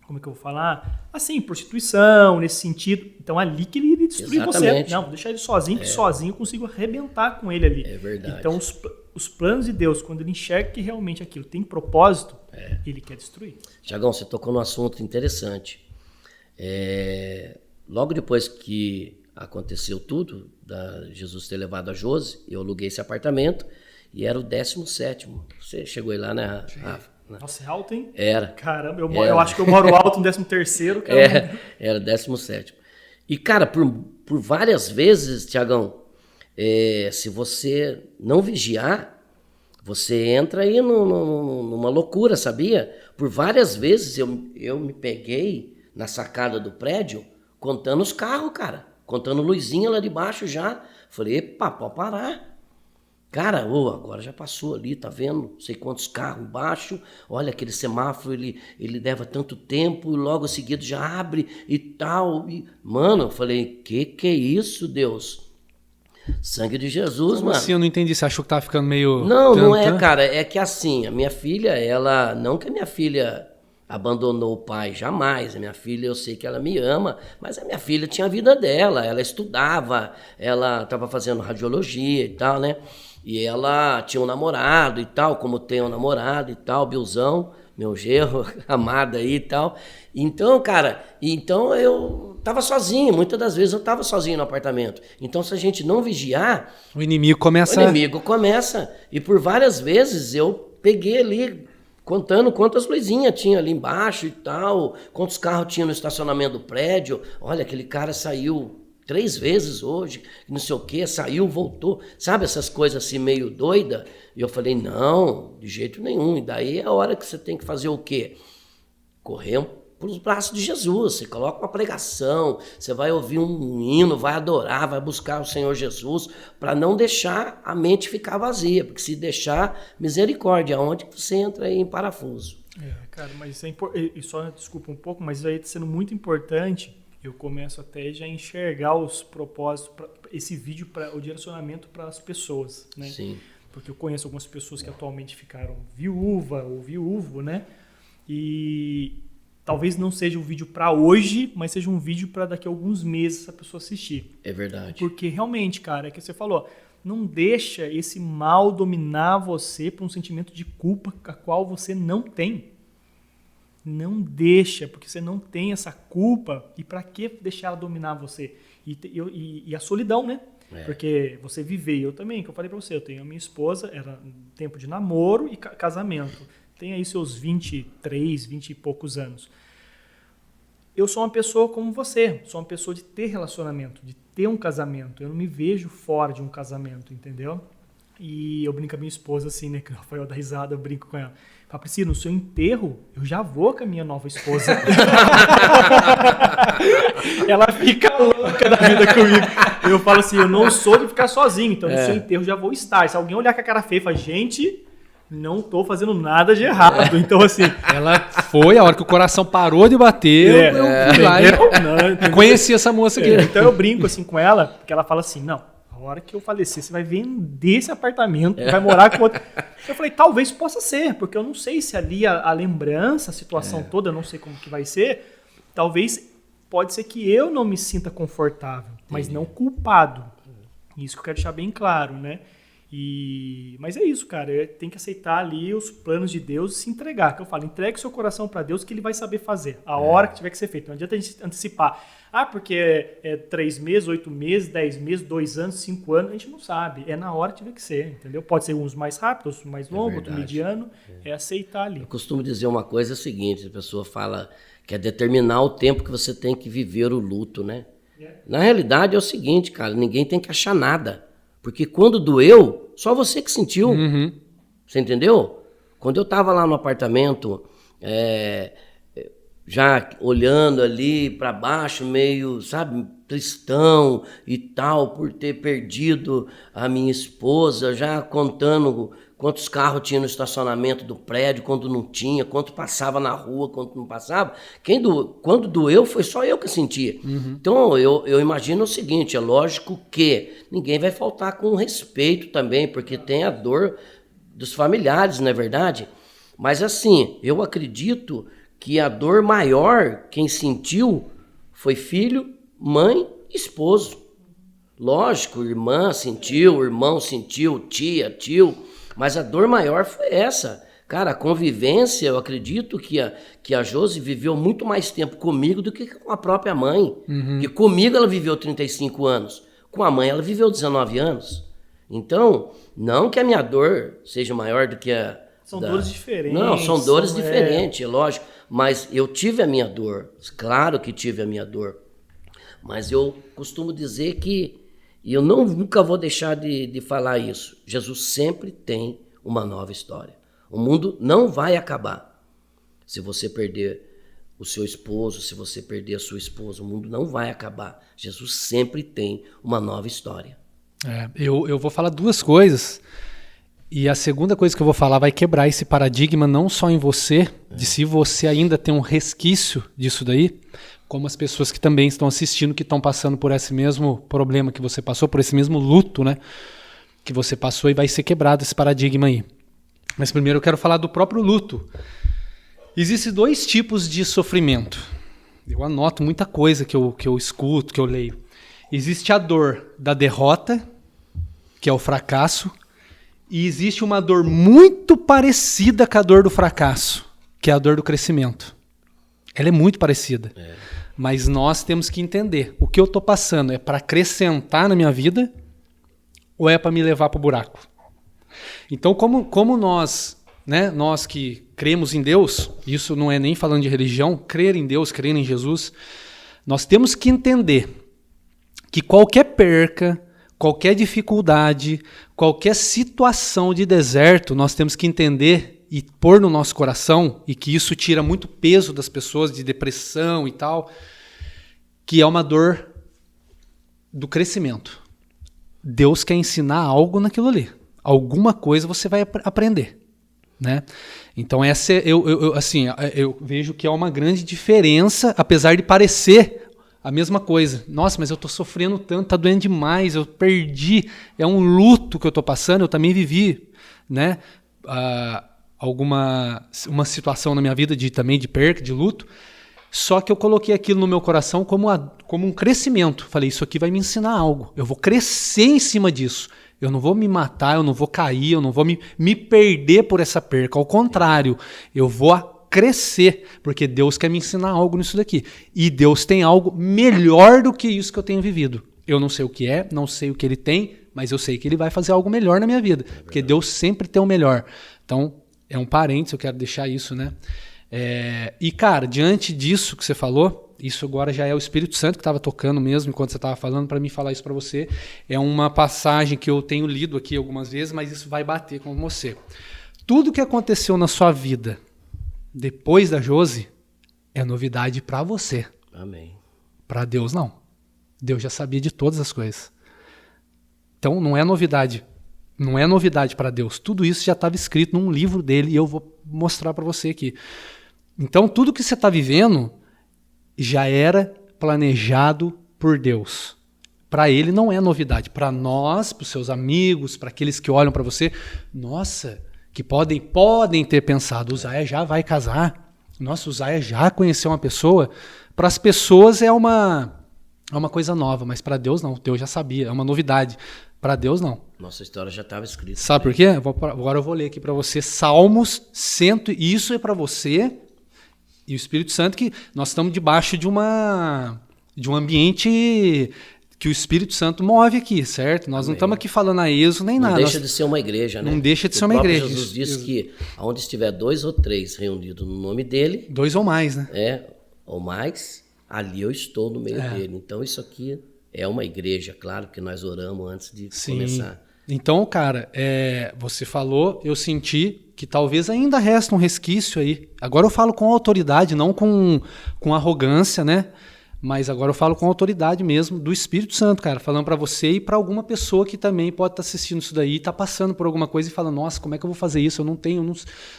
como é que eu vou falar? Assim, prostituição, nesse sentido. Então, ali que ele iria destruir você. Não, vou deixar ele sozinho, que sozinho eu consigo arrebentar com ele ali. É verdade. Então, os planos de Deus, quando ele enxerga que realmente aquilo tem propósito, ele quer destruir. Tiagão, você tocou num assunto interessante. Logo depois que aconteceu tudo, Jesus ter levado a Josi, eu aluguei esse apartamento e era o 17º. Você chegou aí lá, né, Rafa? Nossa, é alto, hein? Era. Caramba, eu acho que eu moro alto no 13º. Era 17º. E, cara, por várias vezes, Tiagão, se você não vigiar, você entra aí numa loucura, sabia? Por várias vezes eu me peguei na sacada do prédio contando os carros, cara. Contando luzinha lá de baixo já. Falei, epa, pode parar. Cara, agora já passou ali, tá vendo? Não sei quantos carros embaixo. Olha, aquele semáforo, ele leva tanto tempo e logo seguido já abre e tal. Mano, eu falei, que é isso, Deus? Sangue de Jesus, Como mano. assim? Eu não entendi. Você achou que tava ficando meio... Não é, cara. É que assim, a minha filha, ela... Não que a minha filha abandonou o pai, jamais. A minha filha, eu sei que ela me ama, mas a minha filha tinha a vida dela. Ela estudava, ela estava fazendo radiologia e tal, né? E ela tinha um namorado e tal, como tem um namorado e tal, Bilzão, meu genro, amado aí e tal. Então, cara, eu tava sozinho, muitas das vezes eu tava sozinho no apartamento. Então, se a gente não vigiar... O inimigo começa... E por várias vezes eu peguei ali, contando quantas luzinhas tinha ali embaixo e tal, quantos carros tinha no estacionamento do prédio. Olha, aquele cara saiu 3 vezes hoje, não sei o que, saiu, voltou. Sabe essas coisas assim meio doida? E eu falei, não, de jeito nenhum. E daí é a hora que você tem que fazer o quê? Correr para os braços de Jesus. Você coloca uma pregação, você vai ouvir um hino, vai adorar, vai buscar o Senhor Jesus, para não deixar a mente ficar vazia. Porque se deixar, misericórdia, aonde você entra aí em parafuso. Cara, mas isso é importante. E só, desculpa um pouco, mas isso aí está sendo muito importante. Eu começo até já a enxergar os propósitos, esse vídeo, o direcionamento para as pessoas, né? Sim. Porque eu conheço algumas pessoas que atualmente ficaram viúva ou viúvo, né? E talvez não seja um vídeo para hoje, mas seja um vídeo para daqui a alguns meses a pessoa assistir. É verdade. Porque realmente, cara, é que você falou, não deixa esse mal dominar você por um sentimento de culpa a qual você não tem. Não deixa, porque você não tem essa culpa. E para que deixar ela dominar você? E a solidão, né? Porque você viver, eu também, que eu falei para você, eu tenho a minha esposa, era tempo de namoro e casamento. Tem aí seus 23, 20 e poucos anos. Eu sou uma pessoa como você, sou uma pessoa de ter relacionamento, de ter um casamento. Eu não me vejo fora de um casamento, entendeu? E eu brinco com a minha esposa assim, né? Que o Rafael dá risada, eu brinco com ela. Fala, Priscila, no seu enterro, eu já vou com a minha nova esposa. Ela fica louca da vida comigo. Eu falo assim, eu não sou de ficar sozinho, então no seu enterro eu já vou estar. Se alguém olhar com a cara feia e falar, gente, não tô fazendo nada de errado. Então, assim... Ela foi, a hora que o coração parou de bater, eu fui lá e conheci essa moça aqui. Então eu brinco assim com ela, porque ela fala assim, não, a hora que eu falecer, você vai vender esse apartamento, vai morar com outro. Eu falei, talvez possa ser, porque eu não sei se ali a lembrança, a situação toda, eu não sei como que vai ser. Talvez, pode ser que eu não me sinta confortável, mas não culpado. Isso que eu quero deixar bem claro, né? Mas é isso, cara. Tem que aceitar ali os planos de Deus e se entregar. Que eu falo, entregue seu coração para Deus que Ele vai saber fazer. A hora que tiver que ser feito. Não adianta a gente antecipar. Porque é 3 meses, 8 meses, 10 meses, 2 anos, 5 anos. A gente não sabe. É na hora que tiver que ser, entendeu? Pode ser uns mais rápidos, outros mais longos, outro mediano. É aceitar ali. Eu costumo dizer uma coisa, é o seguinte. A pessoa fala que é determinar o tempo que você tem que viver o luto, né? Na realidade é o seguinte, cara. Ninguém tem que achar nada. Porque quando doeu, só você que sentiu. Uhum. Você entendeu? Quando eu estava lá no apartamento, já olhando ali para baixo, meio, sabe, tristão e tal, por ter perdido a minha esposa, já contando quantos carros tinha no estacionamento do prédio, quando não tinha, quanto passava na rua, quanto não passava. Quando doeu, foi só eu que sentia. Uhum. Então, eu imagino o seguinte, é lógico que ninguém vai faltar com respeito também, porque tem a dor dos familiares, não é verdade? Mas assim, eu acredito que a dor maior, quem sentiu, foi filho, mãe e esposo. Lógico, irmã sentiu, irmão sentiu, tia, tio... Mas a dor maior foi essa. Cara, a convivência, eu acredito que a Josi viveu muito mais tempo comigo do que com a própria mãe. Uhum. Porque comigo ela viveu 35 anos. Com a mãe ela viveu 19 anos. Então, não que a minha dor seja maior do que a... São dores diferentes. Não, são dores diferentes, é lógico. Mas eu tive a minha dor. Claro que tive a minha dor. Mas eu costumo dizer que e eu nunca vou deixar de falar isso. Jesus sempre tem uma nova história. O mundo não vai acabar. Se você perder o seu esposo, se você perder a sua esposa, o mundo não vai acabar. Jesus sempre tem uma nova história. Eu vou falar 2 coisas. E a segunda coisa que eu vou falar vai quebrar esse paradigma não só em você, de se você ainda tem um resquício disso daí, como as pessoas que também estão assistindo, que estão passando por esse mesmo problema que você passou, por esse mesmo luto, né, que você passou, e vai ser quebrado esse paradigma aí. Mas primeiro eu quero falar do próprio luto. Existem 2 tipos de sofrimento. Eu anoto muita coisa que eu escuto, que eu leio. Existe a dor da derrota, que é o fracasso, e existe uma dor muito parecida com a dor do fracasso, que é a dor do crescimento. Ela é muito parecida. Mas nós temos que entender, o que eu estou passando é para acrescentar na minha vida ou é para me levar para o buraco? Então, como nós, né, nós que cremos em Deus, isso não é nem falando de religião, crer em Deus, crer em Jesus, nós temos que entender que qualquer perca, qualquer dificuldade, qualquer situação de deserto, nós temos que entender e pôr no nosso coração, e que isso tira muito peso das pessoas, de depressão e tal, que é uma dor do crescimento. Deus quer ensinar algo naquilo ali. Alguma coisa você vai aprender, né? Então essa eu vejo que é uma grande diferença, apesar de parecer a mesma coisa. Nossa, mas eu estou sofrendo tanto, está doendo demais, eu perdi, é um luto que eu estou passando, eu também vivi, né? Uma situação na minha vida também de perca, de luto, só que eu coloquei aquilo no meu coração como um crescimento. Falei, isso aqui vai me ensinar algo, eu vou crescer em cima disso, eu não vou me matar, eu não vou cair, eu não vou me perder por essa perca, ao contrário, eu vou crescer, porque Deus quer me ensinar algo nisso daqui, e Deus tem algo melhor do que isso que eu tenho vivido. Eu não sei o que é, não sei o que Ele tem, mas eu sei que Ele vai fazer algo melhor na minha vida, porque Deus sempre tem o melhor. Então, é um parênteses, eu quero deixar isso, né? E, cara, diante disso que você falou, isso agora já é o Espírito Santo que estava tocando mesmo, enquanto você estava falando, para mim falar isso para você. É uma passagem que eu tenho lido aqui algumas vezes, mas isso vai bater com você. Tudo que aconteceu na sua vida depois da Josi é novidade para você. Amém. Para Deus, não. Deus já sabia de todas as coisas. Então, não é novidade. Não é novidade para Deus. Tudo isso já estava escrito num livro dele e eu vou mostrar para você aqui. Então, tudo que você está vivendo já era planejado por Deus. Para ele não é novidade. Para nós, para os seus amigos, para aqueles que olham para você, nossa, que podem ter pensado, o Zaya já vai casar. Nossa, o Zaya já conheceu uma pessoa. Para as pessoas é uma coisa nova, mas para Deus não. Deus já sabia, é uma novidade. Para Deus, não. Nossa história já estava escrita. Sabe por quê? Agora eu vou ler aqui para você Salmos 100, e isso é para você e o Espírito Santo, que nós estamos debaixo de um ambiente que o Espírito Santo move aqui, certo? Nós não estamos aqui falando a esmo nem nada. Não deixa de ser uma igreja, né? Não deixa de ser uma igreja. Jesus disse que onde estiver 2 ou 3 reunidos no nome dele... 2 ou mais, né? Ou mais, ali eu estou no meio dele. Então isso aqui... é uma igreja, claro, que nós oramos antes de começar. Então, cara, você falou, eu senti que talvez ainda resta um resquício aí. Agora eu falo com autoridade, não com arrogância, né? Mas agora eu falo com autoridade mesmo do Espírito Santo, cara, falando para você e para alguma pessoa que também pode estar assistindo isso daí, tá passando por alguma coisa e falando, nossa, como é que eu vou fazer isso? Eu não tenho...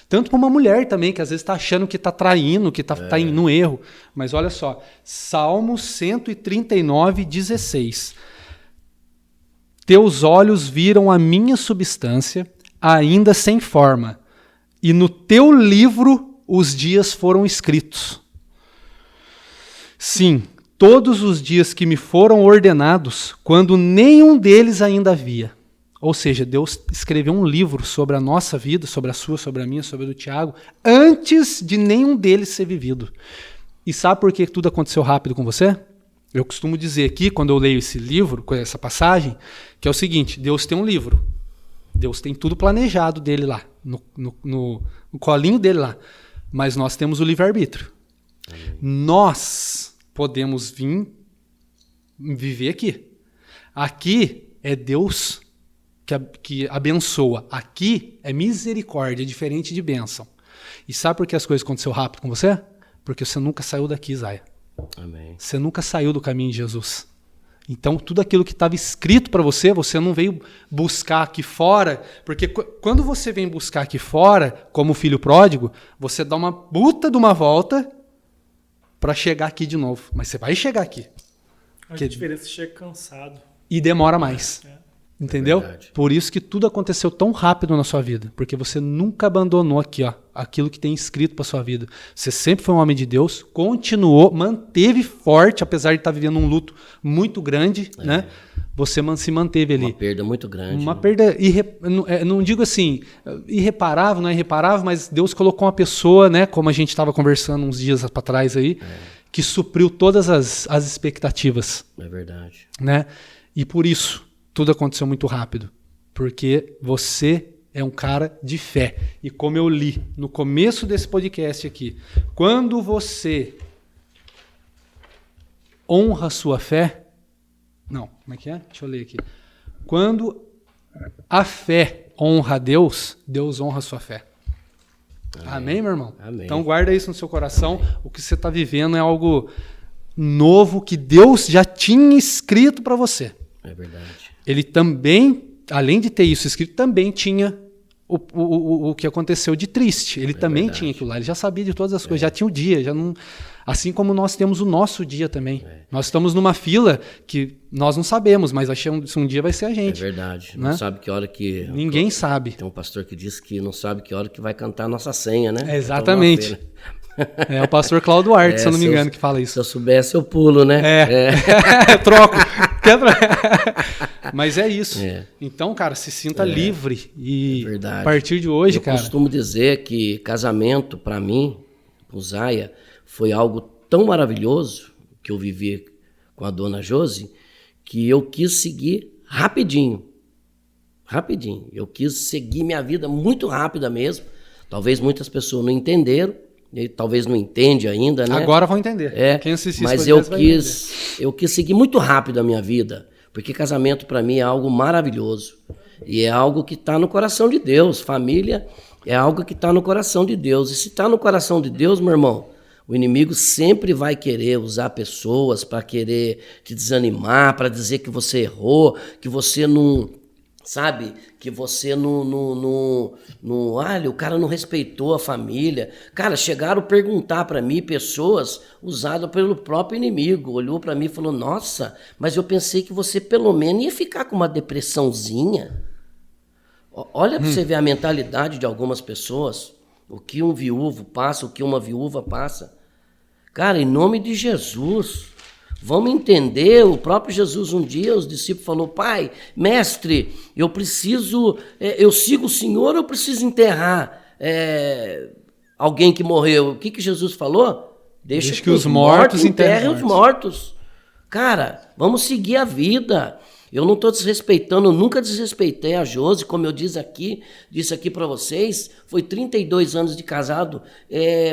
Tanto para uma mulher também, que às vezes está achando que está traindo, que está no erro. Mas olha só, Salmo 139, 16. Teus olhos viram a minha substância, ainda sem forma, e no teu livro os dias foram escritos. Sim, todos os dias que me foram ordenados, quando nenhum deles ainda havia. Ou seja, Deus escreveu um livro sobre a nossa vida, sobre a sua, sobre a minha, sobre a do Tiago, antes de nenhum deles ser vivido. E sabe por que tudo aconteceu rápido com você? Eu costumo dizer aqui, quando eu leio esse livro, com essa passagem, que é o seguinte, Deus tem um livro. Deus tem tudo planejado dele lá, no colinho dele lá. Mas nós temos o livre-arbítrio. Nós podemos vir viver aqui. Aqui é Deus que abençoa. Aqui é misericórdia, diferente de bênção. E sabe por que as coisas aconteceram rápido com você? Porque você nunca saiu daqui, Zaya. Amém. Você nunca saiu do caminho de Jesus. Então, tudo aquilo que estava escrito para você, você não veio buscar aqui fora, porque quando você vem buscar aqui fora, como filho pródigo, você dá uma puta de uma volta para chegar aqui de novo. Mas você vai chegar aqui. A diferença é que chega cansado. E demora mais. Entendeu? Verdade. Por isso que tudo aconteceu tão rápido na sua vida. Porque você nunca abandonou aqui, ó, aquilo que tem escrito para sua vida. Você sempre foi um homem de Deus, continuou, manteve forte, apesar de estar vivendo um luto muito grande, né? Você se manteve ali. Uma perda muito grande. Uma perda, não digo assim, irreparável, não é irreparável, mas Deus colocou uma pessoa, né? Como a gente estava conversando uns dias para trás aí, que supriu todas as expectativas. É verdade. Né? E por isso, tudo aconteceu muito rápido, porque você é um cara de fé. E como eu li no começo desse podcast aqui, quando você honra a sua fé... Não, como é que é? Deixa eu ler aqui. Quando a fé honra a Deus, Deus honra a sua fé. Amém, meu irmão? Amém. Então guarda isso no seu coração. Amém. O que você está vivendo é algo novo que Deus já tinha escrito para você. É verdade. Ele também, além de ter isso escrito, também tinha o que aconteceu de triste. Ele também tinha aquilo lá. Ele já sabia de todas as coisas, já tinha o dia, já não... Assim como nós temos o nosso dia também. Nós estamos numa fila que nós não sabemos, mas achamos um dia vai ser a gente. É verdade. Né? Não sabe que hora que... Ninguém sabe. Tem um pastor que disse que não sabe que hora que vai cantar a nossa senha, né? Exatamente. É o pastor Cláudio Duarte, se eu não me engano, que fala isso. Se eu soubesse, eu pulo, né? Troco. Mas é isso. Então, cara, se sinta livre. E a partir de hoje, cara... Eu costumo dizer que casamento, para mim, com o Zaya, foi algo tão maravilhoso que eu vivi com a dona Josi, que eu quis seguir rapidinho. Rapidinho. Eu quis seguir minha vida muito rápida mesmo. Talvez muitas pessoas não entenderam. E talvez não entende ainda, né? Agora vão entender. Quem assistir mas eu quis seguir muito rápido a minha vida, porque casamento para mim é algo maravilhoso e é algo que está no coração de Deus. Família é algo que está no coração de Deus. E se está no coração de Deus, meu irmão, o inimigo sempre vai querer usar pessoas para querer te desanimar, para dizer que você errou, que você não... Sabe? Que você olha, o cara não respeitou a família. Cara, chegaram a perguntar para mim, pessoas usadas pelo próprio inimigo. Olhou para mim e falou, nossa, mas eu pensei que você pelo menos ia ficar com uma depressãozinha. Olha para você ver a mentalidade de algumas pessoas. O que um viúvo passa, o que uma viúva passa. Cara, em nome de Jesus... Vamos entender, o próprio Jesus um dia, os discípulos falou, pai, mestre, eu sigo o Senhor, eu preciso enterrar alguém que morreu. O que Jesus falou? Deixa que os mortos enterrem os mortos. Cara, vamos seguir a vida. Eu não estou desrespeitando, eu nunca desrespeitei a Josi, como eu disse aqui para vocês, foi 32 anos de casado,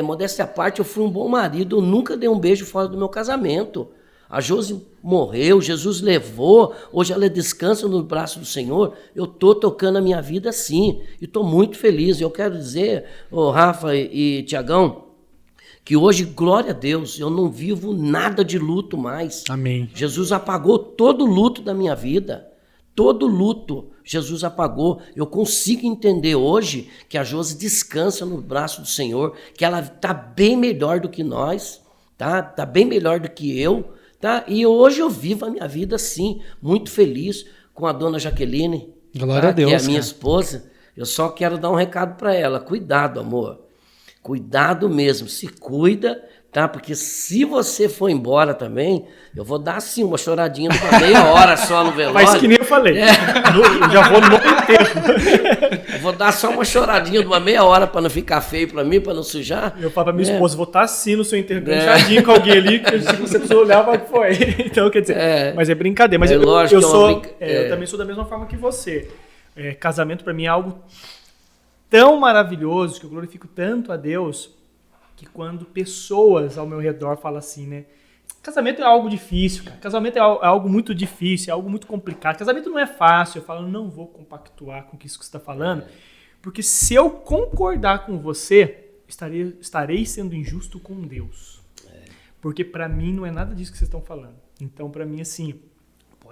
modéstia à parte, eu fui um bom marido, eu nunca dei um beijo fora do meu casamento. A Josi morreu, Jesus levou, hoje ela descansa no braço do Senhor. Eu estou tocando a minha vida sim, e estou muito feliz. Eu quero dizer, Rafa e Tiagão, que hoje, glória a Deus, eu não vivo nada de luto mais. Amém. Jesus apagou todo o luto da minha vida, todo luto Jesus apagou. Eu consigo entender hoje que a Josi descansa no braço do Senhor, que ela está bem melhor do que nós, tá bem melhor do que eu. Tá? E hoje eu vivo a minha vida assim, muito feliz com a dona Jaqueline, glória a Deus, que é a minha esposa. Eu só quero dar um recado para ela. Cuidado, amor. Cuidado mesmo. Se cuida, tá? Porque se você for embora também, eu vou dar assim uma choradinha de uma meia hora só no velório. Mas que nem eu falei. Eu já vou no inteiro. Eu vou dar só uma choradinha de uma meia hora para não ficar feio para mim, para não sujar. Eu falo pra minha esposa, vou estar assim no seu enterro, ganchadinho com alguém ali, que você precisa olhar para o que foi. Então, quer dizer, mas é brincadeira. Mas eu também sou da mesma forma que você. Casamento para mim é algo tão maravilhoso, que eu glorifico tanto a Deus, que quando pessoas ao meu redor falam assim, né? Casamento é algo difícil, cara. Casamento é algo muito difícil, é algo muito complicado. Casamento não é fácil. Eu falo, não vou compactuar com isso que você está falando, porque se eu concordar com você, estarei sendo injusto com Deus. Porque para mim não é nada disso que vocês estão falando. Então, para mim, assim,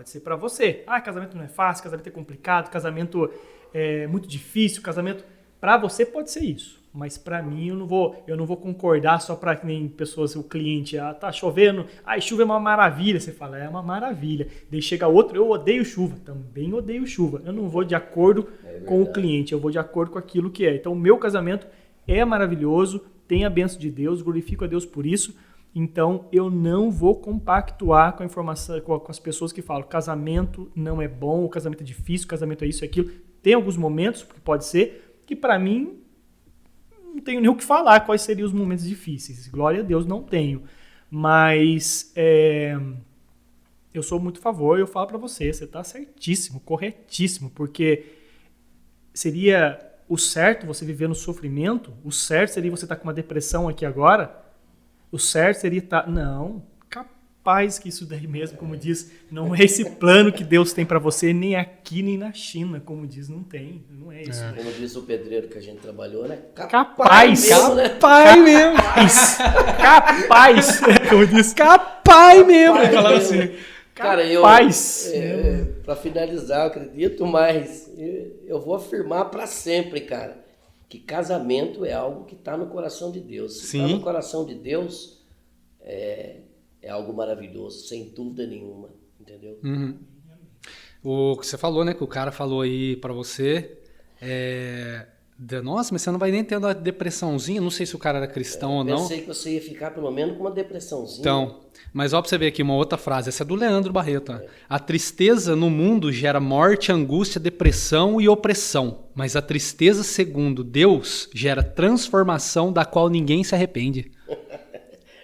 Pode ser para você. Casamento não é fácil, casamento é complicado, casamento é muito difícil, casamento... Para você pode ser isso, mas para mim eu não vou concordar só para que nem pessoas, o cliente, tá chovendo, chuva é uma maravilha, você fala, é uma maravilha. Daí chega outro, eu odeio chuva, também odeio chuva. Eu não vou de acordo com o cliente, eu vou de acordo com aquilo que é. Então o meu casamento é maravilhoso, tem a bênção de Deus, glorifico a Deus por isso. Então eu não vou compactuar com a informação, com as pessoas que falam casamento não é bom, o casamento é difícil, o casamento é isso e aquilo. Tem alguns momentos, que pode ser, que para mim não tenho nem o que falar quais seriam os momentos difíceis. Glória a Deus, não tenho. Mas eu sou muito a favor e eu falo para você está certíssimo, corretíssimo, porque seria o certo você viver no sofrimento, o certo seria você estar com uma depressão aqui agora, o certo seria estar... Não, capaz que isso daí mesmo, como diz, não é esse plano que Deus tem para você, nem aqui, nem na China, como diz, não tem, não é isso. Como diz o pedreiro que a gente trabalhou, né? Capaz mesmo, né? Capaz, como diz, capaz mesmo. Falando assim, cara, capaz. Para finalizar, eu acredito, mas eu vou afirmar para sempre, cara, que casamento é algo que está no coração de Deus. Se está no coração de Deus, é algo maravilhoso, sem dúvida nenhuma, entendeu? Uhum. O que você falou, né? Que o cara falou aí pra você, nossa, mas você não vai nem ter uma depressãozinha, não sei se o cara era cristão ou não. Eu pensei que você ia ficar pelo menos com uma depressãozinha. Então, mas ó pra você ver aqui uma outra frase, essa é do Leandro Barreto. A tristeza no mundo gera morte, angústia, depressão e opressão, mas a tristeza, segundo Deus, gera transformação da qual ninguém se arrepende.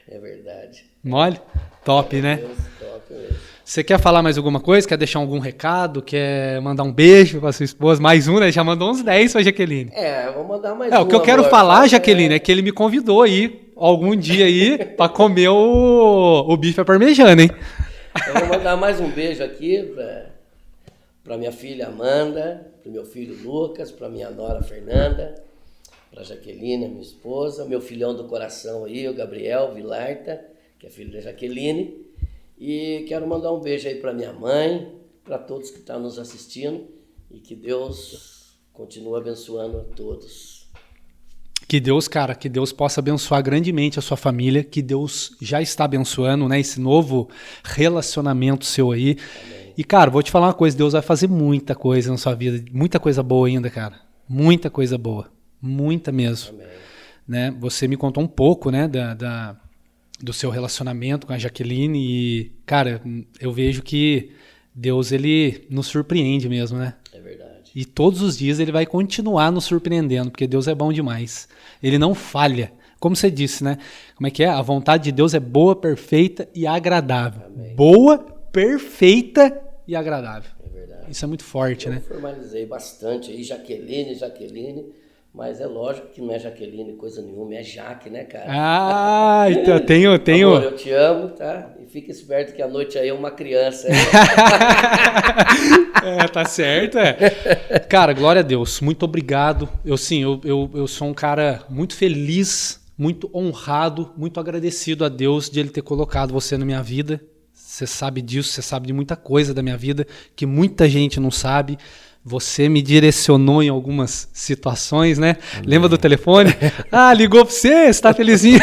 É verdade. Mole? Top, né? Deus, top mesmo. Você quer falar mais alguma coisa? Quer deixar algum recado? Quer mandar um beijo pra sua esposa? Mais um, né? Já mandou uns 10 pra Jaqueline. Vou mandar mais um. O que eu quero falar, Jaqueline, é que ele me convidou aí, algum dia aí, pra comer o bife à parmejana, hein? Eu vou mandar mais um beijo aqui pra minha filha Amanda, pro meu filho Lucas, pra minha nora Fernanda, pra Jaqueline, minha esposa, meu filhão do coração aí, o Gabriel Vilarta, que é filho da Jaqueline. E quero mandar um beijo aí para minha mãe, para todos que estão nos assistindo e que Deus continue abençoando a todos. Que Deus, cara, que Deus possa abençoar grandemente a sua família, que Deus já está abençoando, né, esse novo relacionamento seu aí. Amém. E, cara, vou te falar uma coisa, Deus vai fazer muita coisa na sua vida, muita coisa boa ainda, cara. Muita coisa boa, muita mesmo. Amém. Né? Você me contou um pouco, né, do seu relacionamento com a Jaqueline e, cara, eu vejo que Deus, ele nos surpreende mesmo, né? É verdade. E todos os dias ele vai continuar nos surpreendendo, porque Deus é bom demais. Ele não falha. Como você disse, né? Como é que é? A vontade de Deus é boa, perfeita e agradável. Amém. Boa, perfeita e agradável. É verdade. Isso é muito forte, né? Eu formalizei bastante aí, Jaqueline. Mas é lógico que não é Jaqueline coisa nenhuma, é Jaque, né, cara? Então eu tenho... Amor, eu te amo, tá? E fica esperto que a noite aí é uma criança. Tá certo, Cara, glória a Deus, muito obrigado. Eu sou um cara muito feliz, muito honrado, muito agradecido a Deus de Ele ter colocado você na minha vida. Você sabe disso, você sabe de muita coisa da minha vida que muita gente não sabe. Você me direcionou em algumas situações, né? Amém. Lembra do telefone? Ligou pra você tá felizinho?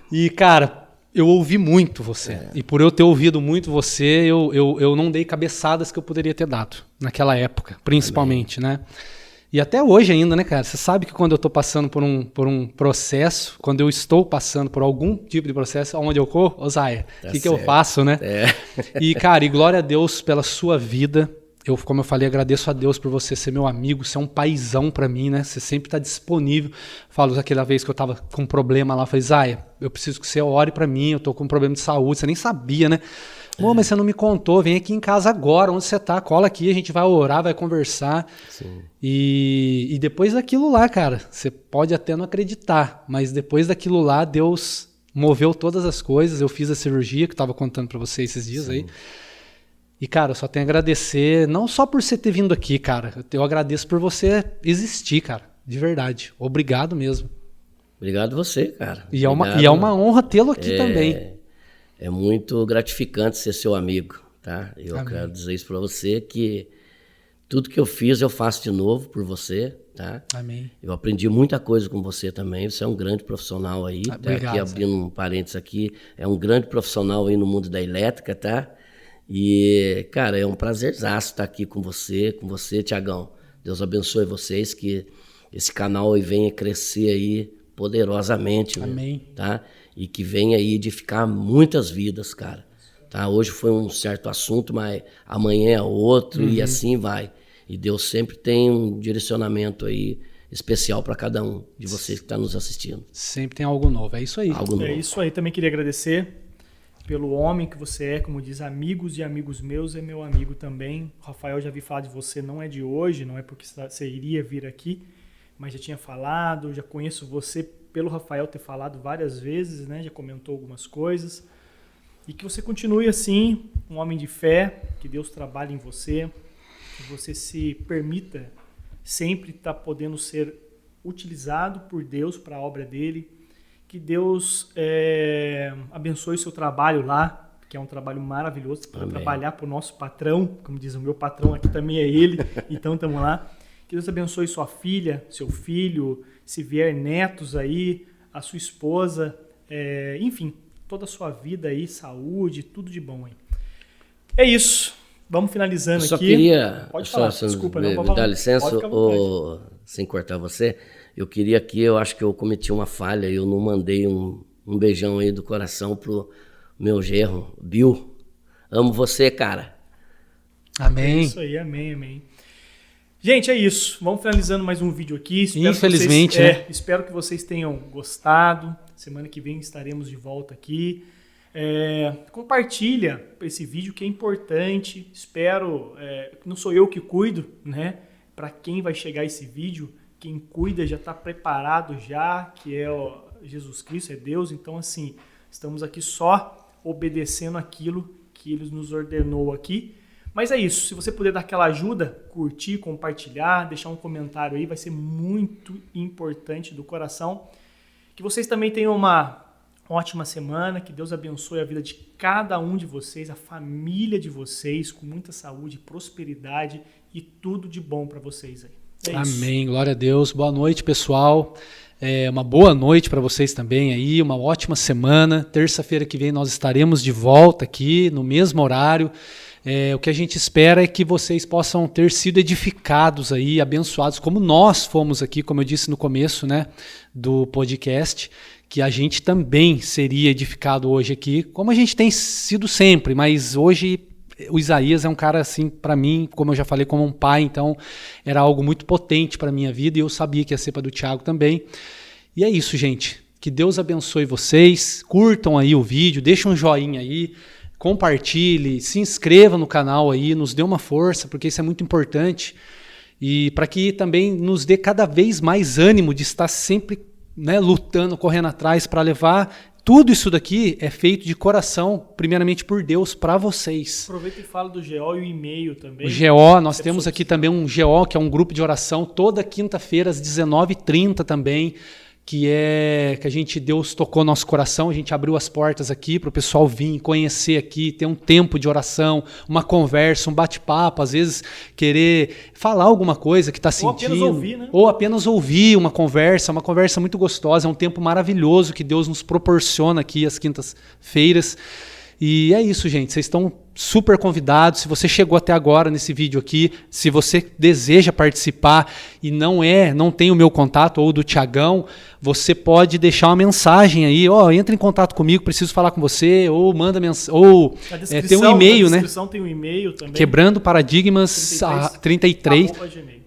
E, cara, eu ouvi muito você. E por eu ter ouvido muito você, eu não dei cabeçadas que eu poderia ter dado. Naquela época, principalmente, né? E até hoje ainda, né, cara? Você sabe que quando eu tô passando por um processo, quando eu estou passando por algum tipo de processo, onde eu corro, ô Zaya, o que eu faço, né? E, cara, e glória a Deus pela sua vida. Como eu falei, agradeço a Deus por você ser meu amigo, você é um paizão pra mim, né? Você sempre tá disponível. Falo daquela vez que eu tava com um problema lá, eu falei, Zaya, eu preciso que você ore pra mim, eu tô com um problema de saúde, você nem sabia, né? Mas você não me contou, vem aqui em casa agora, onde você tá, cola aqui, a gente vai orar, vai conversar. Sim. E depois daquilo lá, cara, você pode até não acreditar, mas depois daquilo lá, Deus moveu todas as coisas, eu fiz a cirurgia, que eu tava contando pra você esses dias. Sim. Aí. E, cara, eu só tenho a agradecer, não só por você ter vindo aqui, cara, eu agradeço por você existir, cara, de verdade. Obrigado mesmo. Obrigado você, cara. E é uma honra tê-lo aqui também. é muito gratificante ser seu amigo, tá? Eu Amém. quero dizer isso para você, que tudo que eu fiz eu faço de novo por você, tá? Amém. Eu aprendi muita coisa com você também, você é um grande profissional aí, tá? Obrigado, aqui abrindo um parênteses aqui, é um grande profissional aí no mundo da elétrica, tá? E, cara, é um prazerzaço estar aqui com você, Tiagão. Deus abençoe vocês, que esse canal aí venha crescer aí poderosamente, Amém. tá? E que venha aí edificar muitas vidas, cara. Tá? Hoje foi um certo assunto, mas amanhã é outro e assim vai. E Deus sempre tem um direcionamento aí especial para cada um de vocês que está nos assistindo. Sempre tem algo novo, é isso aí. Algo novo. É isso aí, também queria agradecer pelo homem que você é, como diz, amigos de amigos meus, é meu amigo também. O Rafael, já vi falar de você, não é de hoje, não é porque você iria vir aqui, mas já tinha falado, já conheço você pelo Rafael ter falado várias vezes, né? Já comentou algumas coisas. E que você continue assim, um homem de fé, que Deus trabalhe em você, que você se permita sempre estar podendo ser utilizado por Deus para a obra dele, que Deus abençoe o seu trabalho lá, que é um trabalho maravilhoso, para trabalhar para o nosso patrão, como diz o meu patrão aqui também é ele, então estamos lá. Que Deus abençoe sua filha, seu filho, se vier netos aí, a sua esposa, enfim, toda a sua vida aí, saúde, tudo de bom aí. É isso. Vamos finalizando eu só aqui. Queria, pode falar, desculpa, não, me dá licença, ou, sem cortar você, eu queria aqui, eu acho que eu cometi uma falha, eu não mandei um beijão aí do coração pro meu genro, Bill. Amo você, cara. Amém. É isso aí, amém, amém. Gente, é isso. Vamos finalizando mais um vídeo aqui. Infelizmente, né? Espero que vocês tenham gostado. Semana que vem estaremos de volta aqui. Compartilha esse vídeo que é importante. Espero, não sou eu que cuido, né? Para quem vai chegar esse vídeo, quem cuida já está preparado já, que é Jesus Cristo, é Deus. Então, assim, estamos aqui só obedecendo aquilo que Ele nos ordenou aqui. Mas é isso, se você puder dar aquela ajuda, curtir, compartilhar, deixar um comentário aí, vai ser muito importante do coração. Que vocês também tenham uma ótima semana, que Deus abençoe a vida de cada um de vocês, a família de vocês, com muita saúde, prosperidade e tudo de bom para vocês aí. Amém, glória a Deus. Boa noite, pessoal. Uma boa noite para vocês também aí, uma ótima semana. Terça-feira que vem nós estaremos de volta aqui no mesmo horário. O que a gente espera é que vocês possam ter sido edificados aí, abençoados, como nós fomos aqui, como eu disse no começo, né, do podcast, que a gente também seria edificado hoje aqui, como a gente tem sido sempre, mas hoje o Isaías é um cara assim, para mim, como eu já falei, como um pai, então era algo muito potente para a minha vida e eu sabia que ia ser para do Thiago também. E é isso, gente. Que Deus abençoe vocês, curtam aí o vídeo, deixem um joinha aí, compartilhe, se inscreva no canal aí, nos dê uma força, porque isso é muito importante. E para que também nos dê cada vez mais ânimo de estar sempre, né, lutando, correndo atrás para levar. Tudo isso daqui é feito de coração, primeiramente por Deus, para vocês. Aproveita e fala do GO e o e-mail também. O GO, nós temos aqui também um GO, que é um grupo de oração, toda quinta-feira às 19h30 também, que Deus tocou nosso coração, a gente abriu as portas aqui para o pessoal vir, conhecer aqui, ter um tempo de oração, uma conversa, um bate-papo, às vezes querer falar alguma coisa que está sentindo. Ou apenas ouvir, né? Ou apenas ouvir uma conversa muito gostosa, é um tempo maravilhoso que Deus nos proporciona aqui às quintas-feiras. E é isso, gente, vocês estão super convidados. Se você chegou até agora nesse vídeo aqui, se você deseja participar e não tem o meu contato ou do Thiagão, você pode deixar uma mensagem aí, entra em contato comigo, preciso falar com você, ou manda mensagem, ou tem um e-mail, né? Na descrição tem um e-mail também. Quebrando Paradigmas 33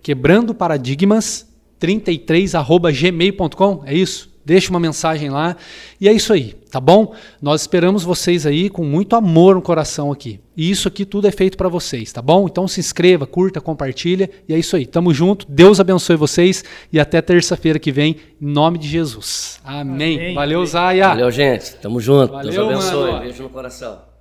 Quebrando Paradigmas 33@gmail.com, é isso? Deixa uma mensagem lá e é isso aí, tá bom? Nós esperamos vocês aí com muito amor no coração aqui. E isso aqui tudo é feito para vocês, tá bom? Então se inscreva, curta, compartilha e é isso aí. Tamo junto, Deus abençoe vocês e até terça-feira que vem, em nome de Jesus. Amém. Valeu, Zaya. Valeu, gente. Tamo junto. Valeu, Deus abençoe. mano. Beijo no coração.